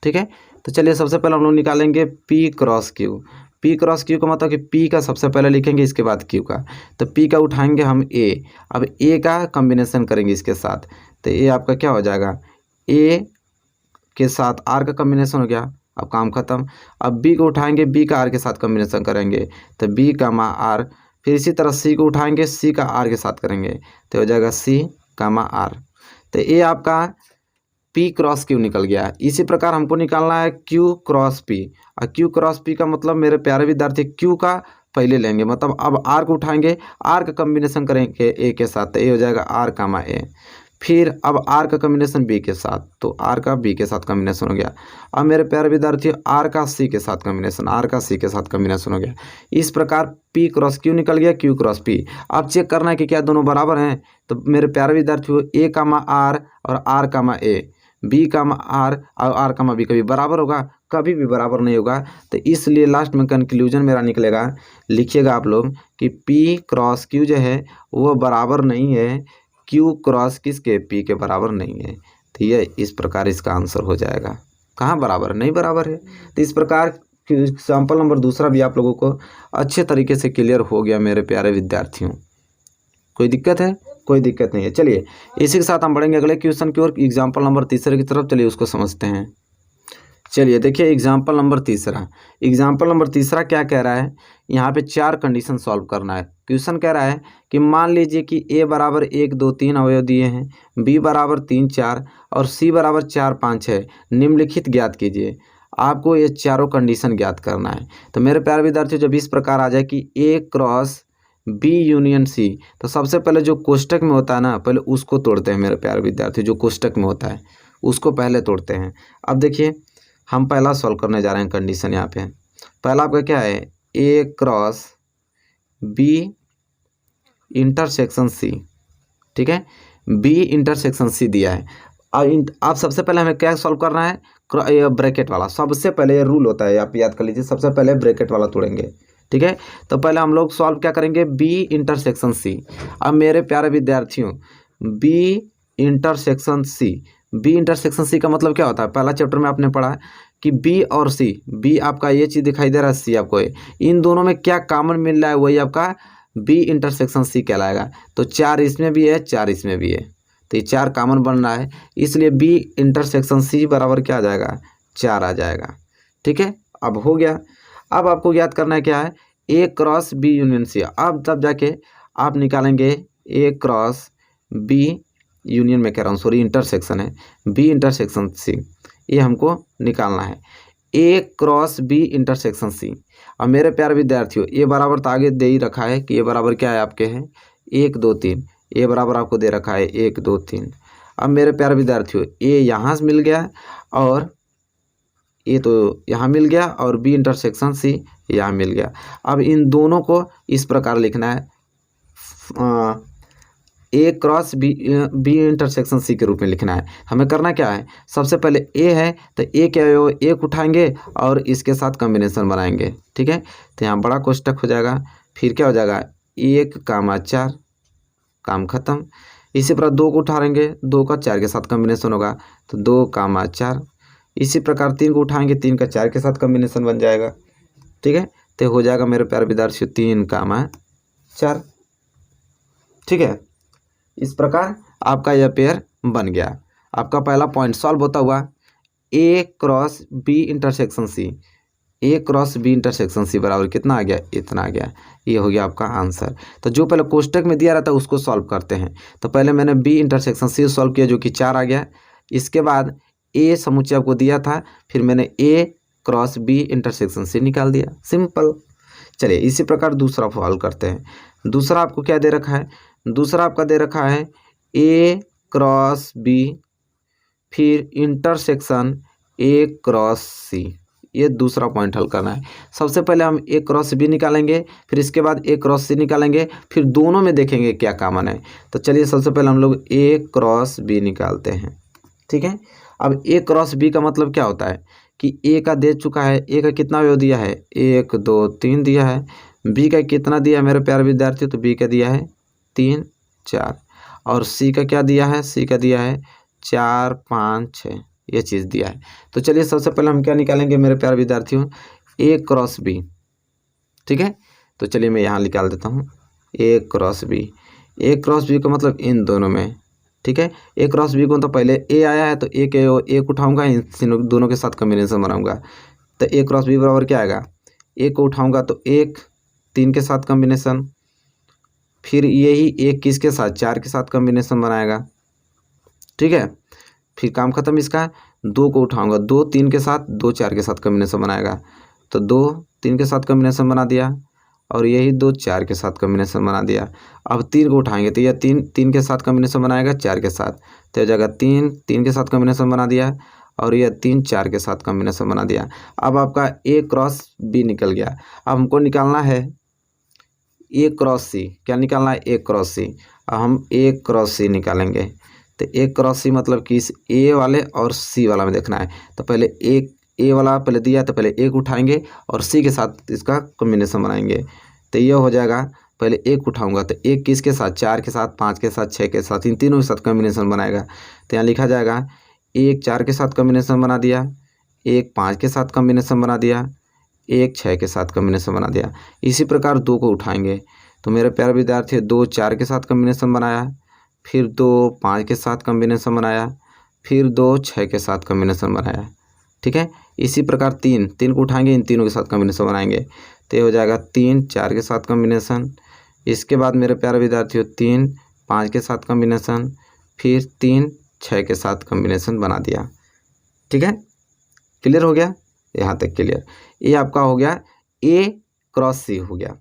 ठीक है। तो चलिए सबसे पहले हम लोग निकालेंगे P cross Q। P cross Q का मतलब कि P का सबसे पहले लिखेंगे, इसके बाद Q का। तो P का उठाएंगे हम A, अब A का कॉम्बिनेशन करेंगे इसके साथ। तो A आपका क्या हो जाएगा, A के साथ R का कॉम्बिनेशन हो गया, अब काम खत्म। अब B को उठाएंगे, B का R के साथ कॉम्बिनेशन करेंगे, तो B का R। फिर इसी तरह C को उठाएंगे, C का R के साथ करेंगे, तो हो जाएगा C कामा R। तो ये आपका P क्रॉस Q निकल गया। इसी प्रकार हमको निकालना है Q क्रॉस P। और Q क्रॉस P का मतलब मेरे प्यारे विद्यार्थी Q का पहले लेंगे, मतलब अब R को उठाएंगे, R का कॉम्बिनेशन करेंगे A के साथ, तो ये हो जाएगा R कामा A। फिर अब R का कॉम्बिनेशन B के साथ, तो R का B के साथ कॉम्बिनेशन हो गया। अब मेरे प्यारे विद्यार्थी R का C के साथ कॉम्बिनेशन, R का C के साथ कॉम्बिनेशन हो गया। इस प्रकार P क्रॉस Q निकल गया, Q क्रॉस P। अब चेक करना है कि क्या दोनों बराबर हैं। तो मेरे प्यारे विद्यार्थियों, A कामा R और R comma A, B comma R और R कामा B कभी बराबर होगा? कभी भी बराबर नहीं होगा। तो इसलिए लास्ट में कंक्लूजन मेरा निकलेगा, लिखिएगा आप लोग कि P क्रॉस Q जो है वो बराबर नहीं है Q क्रॉस किसके, P के बराबर नहीं है। तो ये इस प्रकार इसका आंसर हो जाएगा। कहाँ बराबर, नहीं बराबर है। तो इस प्रकार एग्जाम्पल नंबर दूसरा भी आप लोगों को अच्छे तरीके से क्लियर हो गया मेरे प्यारे विद्यार्थियों। कोई दिक्कत है? कोई दिक्कत नहीं है। चलिए इसी के साथ हम बढ़ेंगे अगले क्वेश्चन की ओर, एग्जाम्पल नंबर तीसरे की तरफ। चलिए उसको समझते हैं। चलिए देखिए एग्जाम्पल नंबर तीसरा। एग्जाम्पल नंबर तीसरा क्या कह रहा है, यहाँ पे 4 कंडीशन सॉल्व करना है। क्वेश्चन कह रहा है कि मान लीजिए कि A बराबर 1 2 3 अवयव दिए हैं, B बराबर 3 4 और C बराबर 4 5 है। निम्नलिखित ज्ञात कीजिए। आपको ये चारों कंडीशन ज्ञात करना है। तो मेरे प्यारे विद्यार्थियों, जब इस प्रकार आ जाए कि A cross B union C, तो सबसे पहले जो कोष्टक में होता है ना, पहले उसको तोड़ते हैं मेरे प्यारे विद्यार्थी। जो कोष्टक में होता है उसको पहले तोड़ते हैं। अब देखिए हम पहला सॉल्व करने जा रहे हैं कंडीशन। यहाँ पे पहला आपका क्या है, A cross B intersection C, ठीक है। B इंटरसेक्शन C दिया है। अब सबसे पहले हमें क्या सॉल्व करना है, ब्रैकेट वाला। सबसे पहले ये रूल होता है, आप याद कर लीजिए, सबसे पहले ब्रैकेट वाला तोड़ेंगे, ठीक है। तो पहले हम लोग सॉल्व क्या करेंगे, B इंटरसेक्शन C। अब मेरे प्यारे विद्यार्थियों, B intersection C, B intersection C का मतलब क्या होता है, पहला चैप्टर में आपने पढ़ा कि B और C, B आपका ये चीज़ दिखाई दे रहा है, C आपको इन दोनों में क्या कॉमन मिल रहा है, वही आपका B इंटरसेक्शन C कहलाएगा। तो 4 इसमें भी है, 4 इसमें भी है, तो ये 4 कॉमन बन रहा है, इसलिए B इंटरसेक्शन C बराबर क्या आ जाएगा, 4 आ जाएगा, ठीक है। अब हो गया। अब आपको याद करना है क्या है, A cross B union C। अब तब जाके आप निकालेंगे A क्रॉस B यूनियन में कह रहा हूँ, सॉरी इंटरसेक्शन है, B इंटरसेक्शन C, ये हमको निकालना है। A cross B intersection C। अब मेरे प्यारे विद्यार्थियों, A बराबर तो आगे दे ही रखा है कि A बराबर क्या है आपके हैं 1 2 3, A बराबर आपको दे रखा है 1 2 3। अब मेरे प्यारे विद्यार्थियों, A यहाँ से मिल गया और A तो यहाँ मिल गया और B इंटरसेक्शन C यहाँ मिल गया। अब इन दोनों को इस प्रकार लिखना है, A cross B intersection C के रूप में लिखना है। हमें करना क्या है, सबसे पहले A है तो A के अवयव 1 उठाएंगे और इसके साथ कॉम्बिनेशन बनाएंगे, ठीक है। तो यहाँ बड़ा कोष्टक हो जाएगा, फिर क्या हो जाएगा 1 कामा 4, काम खत्म। इसी प्रकार 2 को उठाएंगे, 2 का 4 के साथ कॉम्बिनेशन होगा, तो 2 कामा 4। इसी प्रकार 3 को उठाएंगे, 3 का 4 के साथ कॉम्बिनेशन बन जाएगा, ठीक है। तो हो जाएगा मेरे प्यारे विद्यार्थियों 3 कामा 4, ठीक है। इस प्रकार आपका यह पेयर बन गया। आपका पहला पॉइंट सॉल्व होता हुआ A cross B intersection C, A cross B intersection C बराबर कितना आ गया, इतना आ गया। ये हो गया आपका आंसर। तो जो पहले कोष्टक में दिया रहता है उसको सॉल्व करते हैं। तो पहले मैंने बी इंटरसेक्शन सी सॉल्व किया जो कि 4 आ गया। इसके बाद ए समुच्चय आपको दिया था, फिर मैंने ए क्रॉस बी इंटरसेक्शन सी निकाल दिया, सिंपल। चलिए इसी प्रकार दूसरा सॉल्व करते हैं। दूसरा आपको क्या दे रखा है, दूसरा आपका दे रखा है ए क्रॉस बी फिर इंटरसेक्शन ए क्रॉस सी। ये दूसरा पॉइंट हल करना है। सबसे पहले हम ए क्रॉस बी निकालेंगे, फिर इसके बाद ए क्रॉस सी निकालेंगे, फिर दोनों में देखेंगे क्या कॉमन है। तो चलिए सबसे पहले हम लोग ए क्रॉस बी निकालते हैं, ठीक है। अब ए क्रॉस बी का मतलब क्या होता है कि ए का दे चुका है, ए का कितना अवयव दिया है, 1 2 3 दिया है। बी का कितना दिया है मेरे प्यारे विद्यार्थी, तो बी का दिया है 3 4, और सी का क्या दिया है, सी का दिया है 4 5 6, ये चीज़ दिया है। तो चलिए सबसे पहले हम क्या निकालेंगे मेरे प्यारे विद्यार्थियों, ए क्रॉस बी, ठीक है। तो चलिए मैं यहाँ निकाल देता हूँ ए क्रॉस बी। ए क्रॉस बी का मतलब इन दोनों में, ठीक है। ए क्रॉस बी को तो पहले ए आया है तो ए के एक उठाऊंगा, इन दोनों के साथ कम्बिनेशन बनाऊंगा। तो ए क्रॉस बी बराबर क्या आएगा, ए को उठाऊंगा तो 1 3 के साथ कम्बिनेशन, फिर यही एक किसके साथ, 4 के साथ कम्बिनेशन बनाएगा, ठीक है। फिर काम खत्म इसका। 2 को उठाऊंगा, 2 3 के साथ, 2 4 के साथ कम्बिनेशन बनाएगा, तो 2 3 के साथ कम्बिनेशन बना दिया, और यही 2 4 के साथ कम्बिनेशन बना दिया। अब 3 को उठाएंगे तो यह 3 3 के साथ कम्बिनेशन बनाएगा 4 के साथ, तो जगह 3 3 के साथ कम्बिनेशन बना दिया, और यह 3 4 के साथ कम्बिनेशन बना दिया। अब आपका ए क्रॉस बी निकल गया। अब हमको निकालना है ए क्रॉस सी। क्या निकालना है, ए क्रॉस सी। अब हम ए क्रॉस सी निकालेंगे। तो ए क्रॉस सी मतलब कि इस ए वाले और सी वाला में देखना है। तो पहले एक ए वाला पहले दिया तो पहले एक उठाएंगे और सी के साथ इसका कॉम्बिनेशन बनाएंगे। तो ये हो जाएगा, पहले एक उठाऊंगा तो एक किसके साथ, 4 के साथ, 5 के साथ, 6 के साथ, इन तीनों के साथ कॉम्बिनेशन बनाएगा। तो यहाँ लिखा जाएगा एक 4 के साथ कॉम्बिनेशन बना दिया, एक 5 के साथ कॉम्बिनेशन बना दिया, एक 6 के साथ कॉम्बिनेशन बना दिया। इसी प्रकार 2 को उठाएंगे तो मेरे प्यारे विद्यार्थी 2 4 के साथ कॉम्बिनेशन बनाया, फिर 2 5 के साथ कॉम्बिनेशन बनाया, फिर 2 6 के साथ कॉम्बिनेशन बनाया, ठीक है। इसी प्रकार 3 3 को उठाएंगे, इन तीनों के साथ कॉम्बिनेशन बनाएंगे, तो ये हो जाएगा 3 4 के साथ कॉम्बिनेशन। इसके बाद मेरे प्यारे विद्यार्थियों 3 5 के साथ कॉम्बिनेशन, फिर 3 6 के साथ कॉम्बिनेशन बना दिया, ठीक है। क्लियर हो गया, यहाँ तक क्लियर। ये आपका हो गया ए क्रॉस सी हो गया।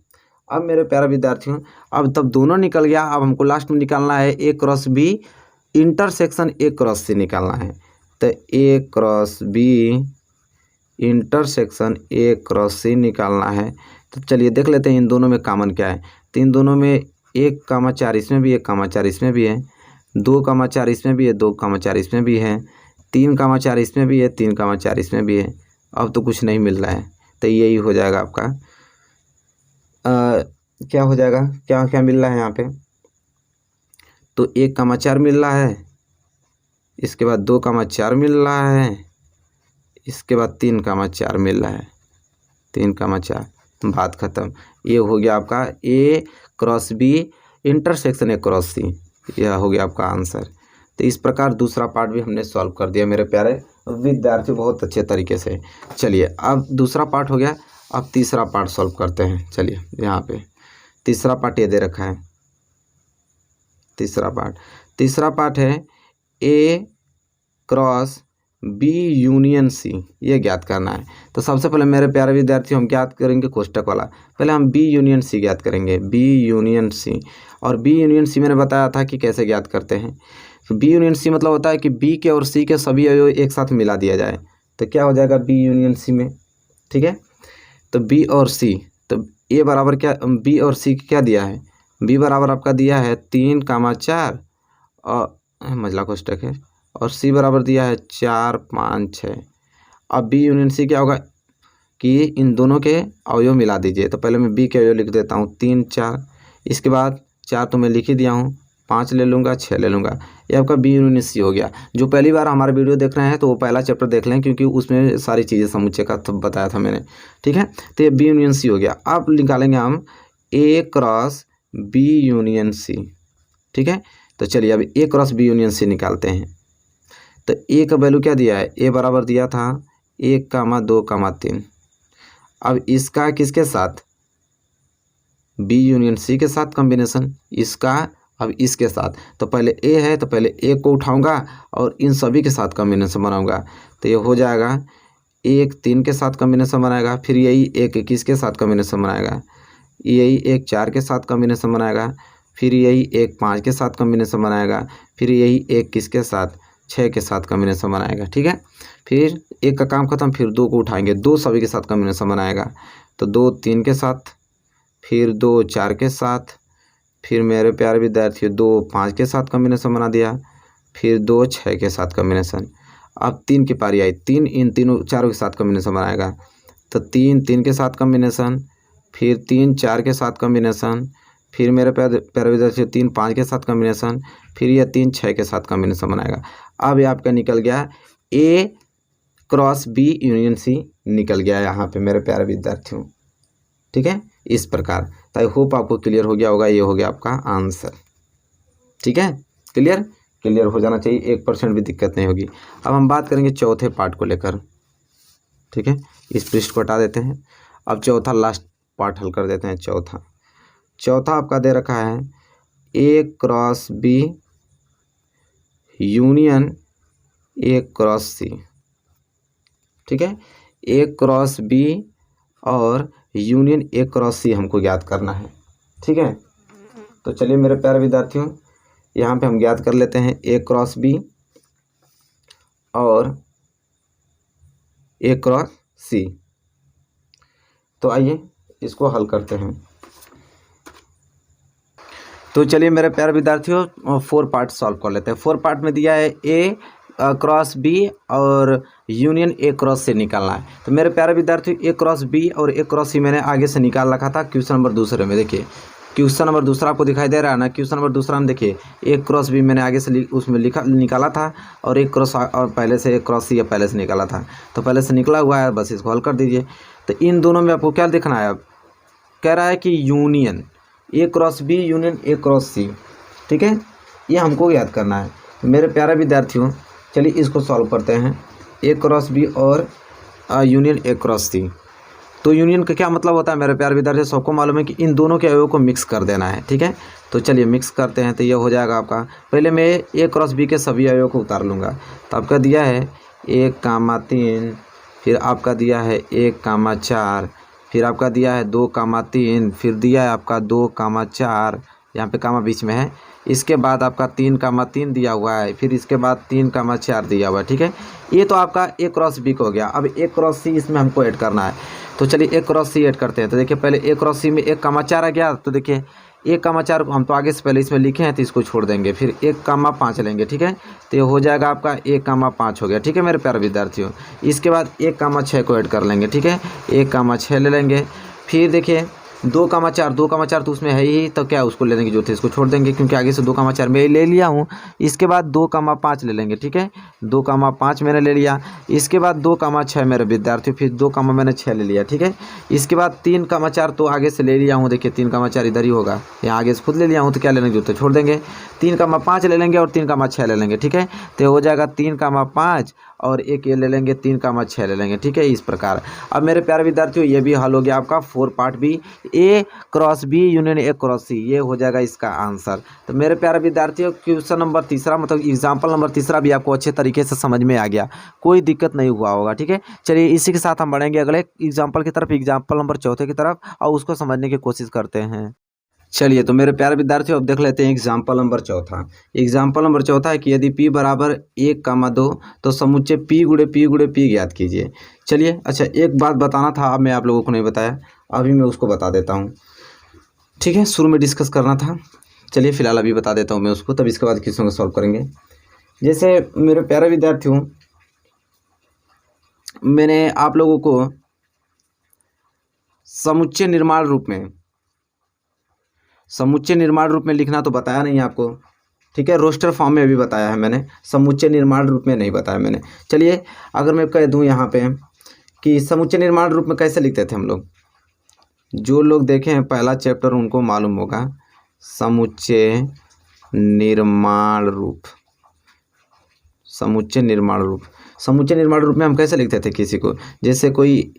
अब मेरे प्यारे विद्यार्थियों, अब तब दोनों निकल गया। अब हमको लास्ट में निकालना है A cross B intersection A cross C निकालना है। तो A cross B intersection A cross C निकालना है। तो चलिए देख लेते हैं इन दोनों में कॉमन क्या है। तो इन दोनों में 1,4 इसमें भी है, 1,4 इसमें भी है, 2,4 इसमें भी है, 2,4 इसमें भी है, 3,4 इसमें भी है, 3,4 इसमें भी है। अब तो कुछ नहीं मिल रहा है, तो यही हो जाएगा आपका क्या हो जाएगा, क्या क्या मिल रहा है यहाँ पे। तो 1,4 मिल रहा है, इसके बाद 2,4 मिल रहा है, इसके बाद 3,4 मिल रहा है, 3,4, बात खत्म। ये हो गया आपका A cross B intersection A cross C, यह हो गया आपका आंसर। तो इस प्रकार दूसरा पार्ट भी हमने सॉल्व कर दिया मेरे प्यारे विद्यार्थी, बहुत अच्छे तरीके से। चलिए अब दूसरा पार्ट हो गया, अब तीसरा पार्ट सॉल्व करते हैं। चलिए यहाँ पे तीसरा पार्ट ये दे रखा है। तीसरा पार्ट है A cross B union C, ये ज्ञात करना है। तो सबसे पहले मेरे प्यारे विद्यार्थी हम ज्ञात करेंगे कोष्टक वाला। पहले हम बी यूनियन सी ज्ञात करेंगे, बी यूनियन सी। और बी यूनियन सी मैंने बताया था कि कैसे ज्ञात करते हैं। तो बी यूनियन सी मतलब होता है कि बी के और सी के सभी अवयव एक साथ मिला दिया जाए। तो क्या हो जाएगा बी यूनियन सी में, ठीक है। तो बी और सी, तो ए बराबर क्या, बी और सी क्या दिया है, बी बराबर आपका दिया है 3,4 और मझला कोष्टक है, और सी बराबर दिया है 4 5 6। अब बी यूनियन सी क्या होगा कि इन दोनों के अवयव मिला दीजिए। तो पहले मैं बी के अवयव लिख देता हूँ 3 4, इसके बाद 4 तो मैं लिख ही दिया हूँ, 5 ले लूँगा, 6 ले लूँगा। ये आपका बी यूनियन सी हो गया। जो पहली बार हमारा वीडियो देख रहे हैं तो वो पहला चैप्टर देख लें, क्योंकि उसमें सारी चीज़ें समुच्चय का तो बताया था मैंने, ठीक है। तो ये बी यूनियन सी हो गया। अब निकालेंगे हम ए क्रॉस बी यूनियन सी, ठीक है। तो चलिए अब ए क्रॉस बी यूनियन सी निकालते हैं। तो ए का वैल्यू क्या दिया है, ए बराबर दिया था 1,2,3, अब इसका किसके साथ, बी यूनियन सी के साथ कॉम्बिनेशन, इसका अब इसके साथ, तो पहले ए है तो पहले ए को उठाऊंगा और इन सभी के साथ कॉम्बिनेशन बनाऊंगा, तो ये हो जाएगा एक 3 के साथ कॉम्बिनेशन बनाएगा, फिर यही एक 21 के साथ कॉम्बिनेशन बनाएगा, यही एक 4 के साथ कॉम्बिनेशन बनाएगा, फिर यही एक 5 के साथ कॉम्बिनेशन बनाएगा, फिर यही एक किसके साथ 6 के साथ कॉम्बिनेशन बनाएगा। ठीक है, फिर एक का काम खत्म, फिर 2 को उठाएंगे, 2 सभी के साथ कॉम्बिनेशन बनाएगा, तो 2 3 के साथ, फिर 2 4 के साथ, फिर मेरे प्यारे विद्यार्थियों 2 5 के साथ कॉम्बिनेशन बना दिया, फिर 2 6 के साथ कॉम्बिनेशन। अब 3 की पारी आई, 3 इन तीनों चारों के साथ कॉम्बिनेशन बनाएगा, तो 3 3 के साथ कॉम्बिनेशन, फिर 3 4 के साथ कॉम्बिनेशन, फिर मेरे प्यारे विद्यार्थियों 3 5 के साथ कॉम्बिनेशन, फिर यह 3 6 के साथ कॉम्बिनेशन बनाएगा। अब ये आपका निकल गया ए क्रॉस बी यूनियन सी निकल गया यहाँ पे मेरे प्यारे विद्यार्थियों। ठीक है, इस प्रकार। तो आई होप आपको क्लियर हो गया होगा, ये हो गया आपका आंसर। ठीक है, क्लियर हो जाना चाहिए, 1% भी दिक्कत नहीं होगी। अब हम बात करेंगे चौथे पार्ट को लेकर। ठीक है, इस पृष्ठ को हटा देते हैं, अब चौथा लास्ट पार्ट हल कर देते हैं। चौथा आपका दे रखा है A cross B union A cross C. ठीक है, ए क्रॉस बी और यूनियन ए क्रॉस सी हमको ज्ञात करना है। ठीक है, तो चलिए मेरे प्यारे विद्यार्थियों यहाँ पे हम ज्ञात कर लेते हैं ए क्रॉस बी और ए क्रॉस सी। तो आइए इसको हल करते हैं। तो चलिए मेरे प्यारे विद्यार्थियों 4 पार्ट सॉल्व कर लेते हैं। 4 पार्ट में दिया है ए क्रॉस बी और यूनियन ए क्रॉस से निकालना है। तो मेरे प्यारे विद्यार्थियों ए क्रॉस बी और ए क्रॉस सी मैंने आगे से निकाल रखा था क्वेश्चन नंबर दूसरे में। देखिए क्वेश्चन नंबर दूसरा आपको दिखाई दे रहा है ना, क्वेश्चन नंबर दूसरा में देखिए ए क्रॉस बी मैंने आगे से उसमें निकाला था और एक क्रॉस और पहले से ए क्रॉस सी पहले से निकाला था, तो पहले से निकला हुआ है, बस इसको हल कर दीजिए। तो इन दोनों में आपको क्या देखना है, अब कह रहा है कि union A cross B union A cross C. ठीक है, ये हमको याद करना है। तो मेरे प्यारे विद्यार्थियों चलिए इसको सॉल्व करते हैं, ए क्रॉस बी और यूनियन ए क्रॉस सी। तो यूनियन का क्या मतलब होता है मेरे प्यारे विद्यार्थियों, सबको मालूम है कि इन दोनों के अवयवों को मिक्स कर देना है। ठीक है, तो चलिए मिक्स करते हैं। तो ये हो जाएगा आपका, पहले मैं ए क्रॉस बी के सभी अवयवों को उतार लूँगा। तो आपका दिया है 1,3, फिर आपका दिया है 1,4, फिर आपका दिया है 2,3, फिर दिया है आपका 2,4, यहाँ पे कामा बीच में है। इसके बाद आपका 3,3 दिया हुआ है, फिर इसके बाद 3,4 दिया हुआ है। ठीक है, ये तो आपका ए क्रॉस बी को हो गया। अब ए क्रॉस सी इसमें हमको ऐड करना है, तो चलिए ए क्रॉस सी ऐड करते हैं। तो देखिए पहले ए क्रॉस सी में 1,4 आ गया, तो देखिए 1,4 हम तो आगे से पहले इसमें लिखे हैं तो इसको छोड़ देंगे, फिर 1,5 लेंगे। ठीक है, तो ये हो जाएगा आपका 1,5 हो गया। ठीक है मेरे प्यारे विद्यार्थियों, इसके बाद 1,6 को ऐड कर लेंगे। ठीक है, 1,6 ले लेंगे, फिर देखिए 2,4 तो उसमें है ही, तो क्या उसको लेने की जरूरत है, इसको छोड़ देंगे क्योंकि आगे से 2,4 मैं ले लिया हूँ। इसके बाद 2,5 ले लेंगे। ठीक है, 2,5 मैंने ले लिया। इसके बाद 2,6 मेरे विद्यार्थी, फिर 2, मैंने 6 ले लिया। ठीक है, इसके बाद 3,4 तो आगे से ले लिया हूँ, देखिए 3,4 इधर ही होगा, यहाँ आगे से खुद ले लिया हूँ, तो क्या लेने की जरूरत है, छोड़ देंगे। 3,5 ले लेंगे और 3,6 ले लेंगे। ठीक है, तो हो जाएगा 3,5 और एक ये ले लेंगे, 3,6 ले लेंगे। ठीक है, इस प्रकार। अब मेरे प्यारे विद्यार्थियों ये भी हल हो गया आपका 4 पार्ट भी, A cross B union A cross C, ये हो जाएगा इसका आंसर। तो मेरे प्यारे विद्यार्थियों क्वेश्चन नंबर तीसरा मतलब एग्जाम्पल नंबर तीसरा भी आपको अच्छे तरीके से समझ में आ गया, कोई दिक्कत नहीं हुआ होगा। ठीक है, चलिए इसी के साथ हम बढ़ेंगे अगले एग्जाम्पल की तरफ, एग्जाम्पल नंबर चौथे की तरफ, और उसको समझने की कोशिश करते हैं। चलिए तो मेरे प्यारे विद्यार्थियों अब देख लेते हैं एग्जाम्पल नंबर चौथा। एग्जाम्पल नंबर चौथा है कि यदि p बराबर 1,2 तो समुच्चय p गुणे p ज्ञात कीजिए। चलिए अच्छा, एक बात बताना था, अब मैं आप लोगों को नहीं बताया, अभी मैं उसको बता देता हूँ। ठीक है, शुरू में डिस्कस करना था, चलिए फिलहाल अभी बता देता हूँ मैं उसको, तब इसके बाद क्वेश्चन को सॉल्व करेंगे। जैसे मेरे प्यारे विद्यार्थियों मैंने आप लोगों को समुच्चय निर्माण रूप में लिखना तो बताया नहीं आपको। ठीक है, रोस्टर फॉर्म में भी बताया है मैंने, समुच्चय निर्माण रूप में नहीं बताया मैंने। चलिए अगर मैं कह दूं यहाँ पे कि समुच्चय निर्माण रूप में कैसे लिखते थे हम लोग, जो लोग देखे हैं पहला चैप्टर उनको मालूम होगा, समुच्चय निर्माण रूप में हम कैसे लिखते थे किसी को, जैसे कोई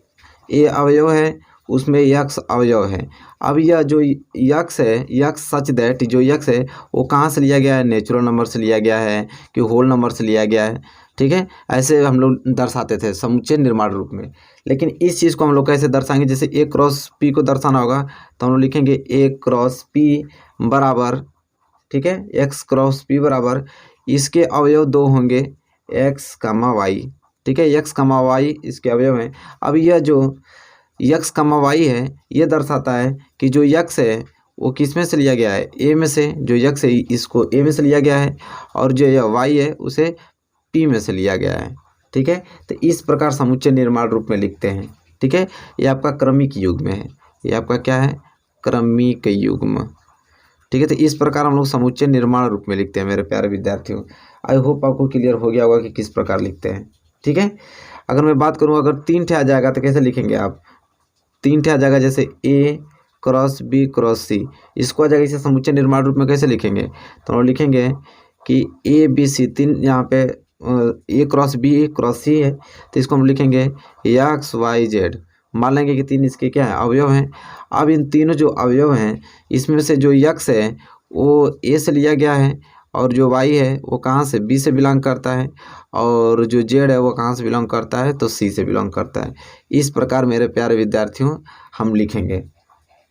ए अवयव है, उसमें यक्स अवयव है। अब यह जो यक्स है, यक्स सच दैट जो यक्स है वो कहाँ से लिया गया है, नेचुरल नंबर से लिया गया है कि होल नंबर से लिया गया है। ठीक है, ऐसे हम लोग दर्शाते थे समुच्चय निर्माण रूप में। लेकिन इस चीज़ को हम लोग कैसे दर्शाएंगे, जैसे ए क्रॉस पी को दर्शाना होगा तो हम लोग लिखेंगे ए क्रॉस पी बराबर, ठीक है, एक्स क्रॉस पी बराबर, इसके अवयव दो होंगे एक्स कमा वाई। ठीक है, एक्स कमा वाई इसके अवयव हैं। अब यह जो यक्स कमा वाई है ये दर्शाता है कि जो यक्स है वो किस में से लिया गया है, ए में से। जो यक्स है इसको ए में से लिया गया है और जो यह वाई है उसे पी में से लिया गया है। ठीक है, तो इस प्रकार समुच्चय निर्माण रूप में लिखते हैं। ठीक है, ये आपका क्रमिक युग्म है, ये आपका क्या है, क्रमिक युग्म। ठीक है, तो इस प्रकार हम लोग समुच्चय निर्माण रूप में लिखते हैं मेरे प्यारे विद्यार्थियों। आई होप आपको क्लियर हो गया होगा कि किस प्रकार लिखते हैं। ठीक है, अगर मैं बात करूँ अगर 3 ठे आ जाएगा तो कैसे लिखेंगे आप, 3 ठे आ जाएगा, जैसे ए क्रॉस बी क्रॉस सी, इसको आ जाएगा इसे समुच्चय निर्माण रूप में कैसे लिखेंगे, तो हम लिखेंगे कि ए बी सी, 3 यहाँ पे ए क्रॉस बी क्रॉस सी है तो इसको हम लिखेंगे एक्स वाई जेड। मान लेंगे कि 3 इसके क्या है, अवयव हैं। अब इन तीनों जो अवयव हैं इसमें से जो यक्स है वो ए से लिया गया है और जो वाई है वो कहाँ से, बी से बिलोंग करता है, और जो जेड है वो कहाँ से बिलोंग करता है, तो सी से बिलोंग करता है। इस प्रकार मेरे प्यारे विद्यार्थियों हम लिखेंगे।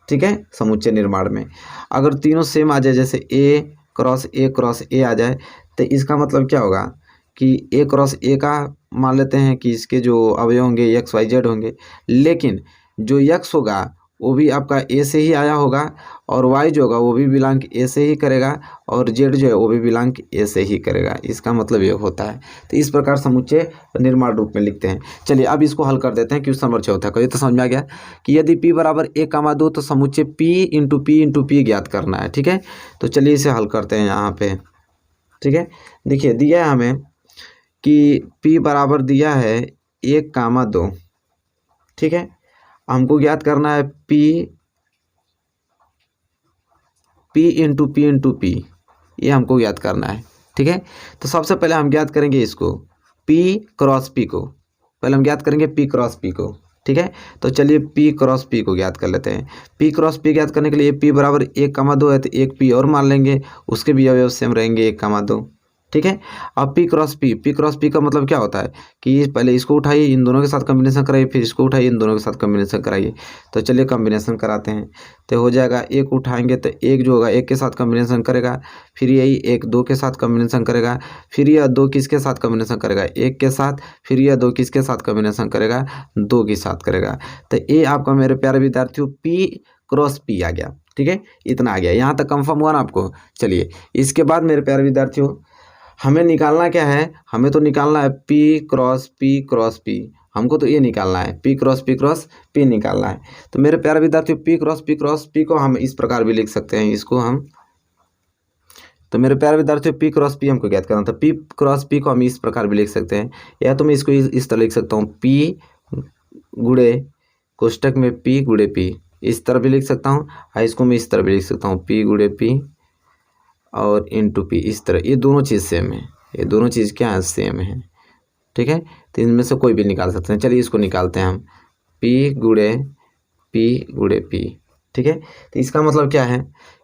ठीक है, समुच्चय निर्माण में अगर तीनों सेम आ जाए, जैसे ए क्रॉस ए आ जाए तो इसका मतलब क्या होगा कि ए क्रॉस ए का मान लेते हैं कि इसके जो अवयव होंगे एक्स वाई जेड होंगे, लेकिन जो यक्स होगा वो भी आपका ए से ही आया होगा और वाई जो होगा वो भी बिलोंग ए से ही करेगा और जेड जो है वो भी बिलोंग ए से ही करेगा। इसका मतलब ये होता है। तो इस प्रकार समुच्चय निर्माण रूप में लिखते हैं। चलिए अब इसको हल कर देते हैं। क्वेश्चन नंबर 4 का ये तो समझ में आ गया कि यदि p बराबर 1,2 तो समुच्चय p इंटू p ज्ञात करना है। ठीक है, तो चलिए इसे हल करते हैं यहाँ पे। ठीक है, देखिए दिया है हमें कि p बराबर दिया है 1,2। ठीक है, हमको ज्ञात करना है p इंटू p, ये हमको ज्ञात करना है। ठीक है, तो सबसे पहले हम ज्ञात करेंगे इसको p क्रॉस p को, पहले हम ज्ञात करेंगे p क्रॉस p को। ठीक है, तो चलिए p क्रॉस p को ज्ञात कर लेते हैं। p क्रॉस p ज्ञात करने के लिए p बराबर 1,2 है तो एक p और मान लेंगे, उसके भी अवयव सेम रहेंगे 1,2। ठीक है, अब p क्रॉस p का मतलब क्या होता है कि पहले इसको उठाइए, इन दोनों के साथ कॉम्बिनेशन कराइए, फिर इसको उठाइए, इन दोनों के साथ कॉम्बिनेशन कराइए। तो चलिए कॉम्बिनेशन कराते हैं। तो हो जाएगा, एक उठाएंगे तो एक जो होगा एक के साथ कॉम्बिनेशन करेगा, फिर यही एक 2 के साथ कॉम्बिनेशन करेगा, फिर यह 2 किसके साथ कॉम्बिनेशन करेगा, 1 के साथ, फिर यह 2 किसके साथ कॉम्बिनेशन करेगा, 2 के साथ करेगा। तो ये आपका मेरे प्यारे विद्यार्थियों p क्रॉस p आ गया। ठीक है, इतना आ गया, यहाँ तक कंफर्म हुआ ना आपको। चलिए इसके बाद मेरे प्यारे विद्यार्थियों हमें निकालना क्या है, हमें तो निकालना है p क्रॉस p। हमको तो ये निकालना है p क्रॉस p निकालना है। तो मेरे प्यारे विद्यार्थियों p क्रॉस p को हम इस प्रकार भी लिख सकते हैं, इसको हम, तो मेरे प्यारे विद्यार्थियों p क्रॉस p हमको ज्ञात करना था। p क्रॉस p को हम इस प्रकार भी लिख सकते हैं, या तो मैं इसको इस तरह लिख सकता हूँ p गुणे कोष्टक में p गुणे p, इस तरह भी लिख सकता हूँ, और इसको मैं इस तरह भी लिख सकता हूँ p गुणे p और इंटू p, इस तरह। ये दोनों चीज़ सेम है, ये दोनों चीज़ क्या है, सेम है। ठीक है, तो इनमें से कोई भी निकाल सकते हैं। चलिए इसको निकालते हैं हम, p गुणे p। ठीक है, तो इसका मतलब क्या है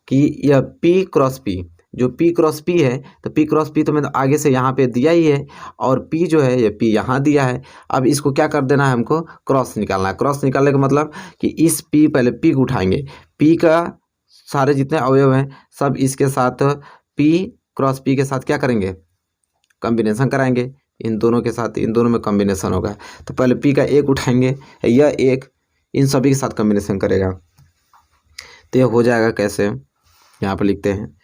कि यह p क्रॉस p, जो p क्रॉस p है तो p क्रॉस p तो मैंने आगे से यहाँ पे दिया ही है, और p जो है ये p यहाँ दिया है। अब इसको क्या कर देना है, हमको क्रॉस निकालना है। क्रॉस निकालने का मतलब कि इस p, पहले p को उठाएंगे, p का सारे जितने अवयव हैं सब इसके साथ p क्रॉस p के साथ क्या करेंगे, कॉम्बिनेशन कराएंगे, इन दोनों के साथ, इन दोनों में कॉम्बिनेशन होगा। तो पहले p का एक उठाएंगे, यह एक इन सभी के साथ कॉम्बिनेशन करेगा। तो यह हो जाएगा कैसे, यहाँ पर लिखते हैं।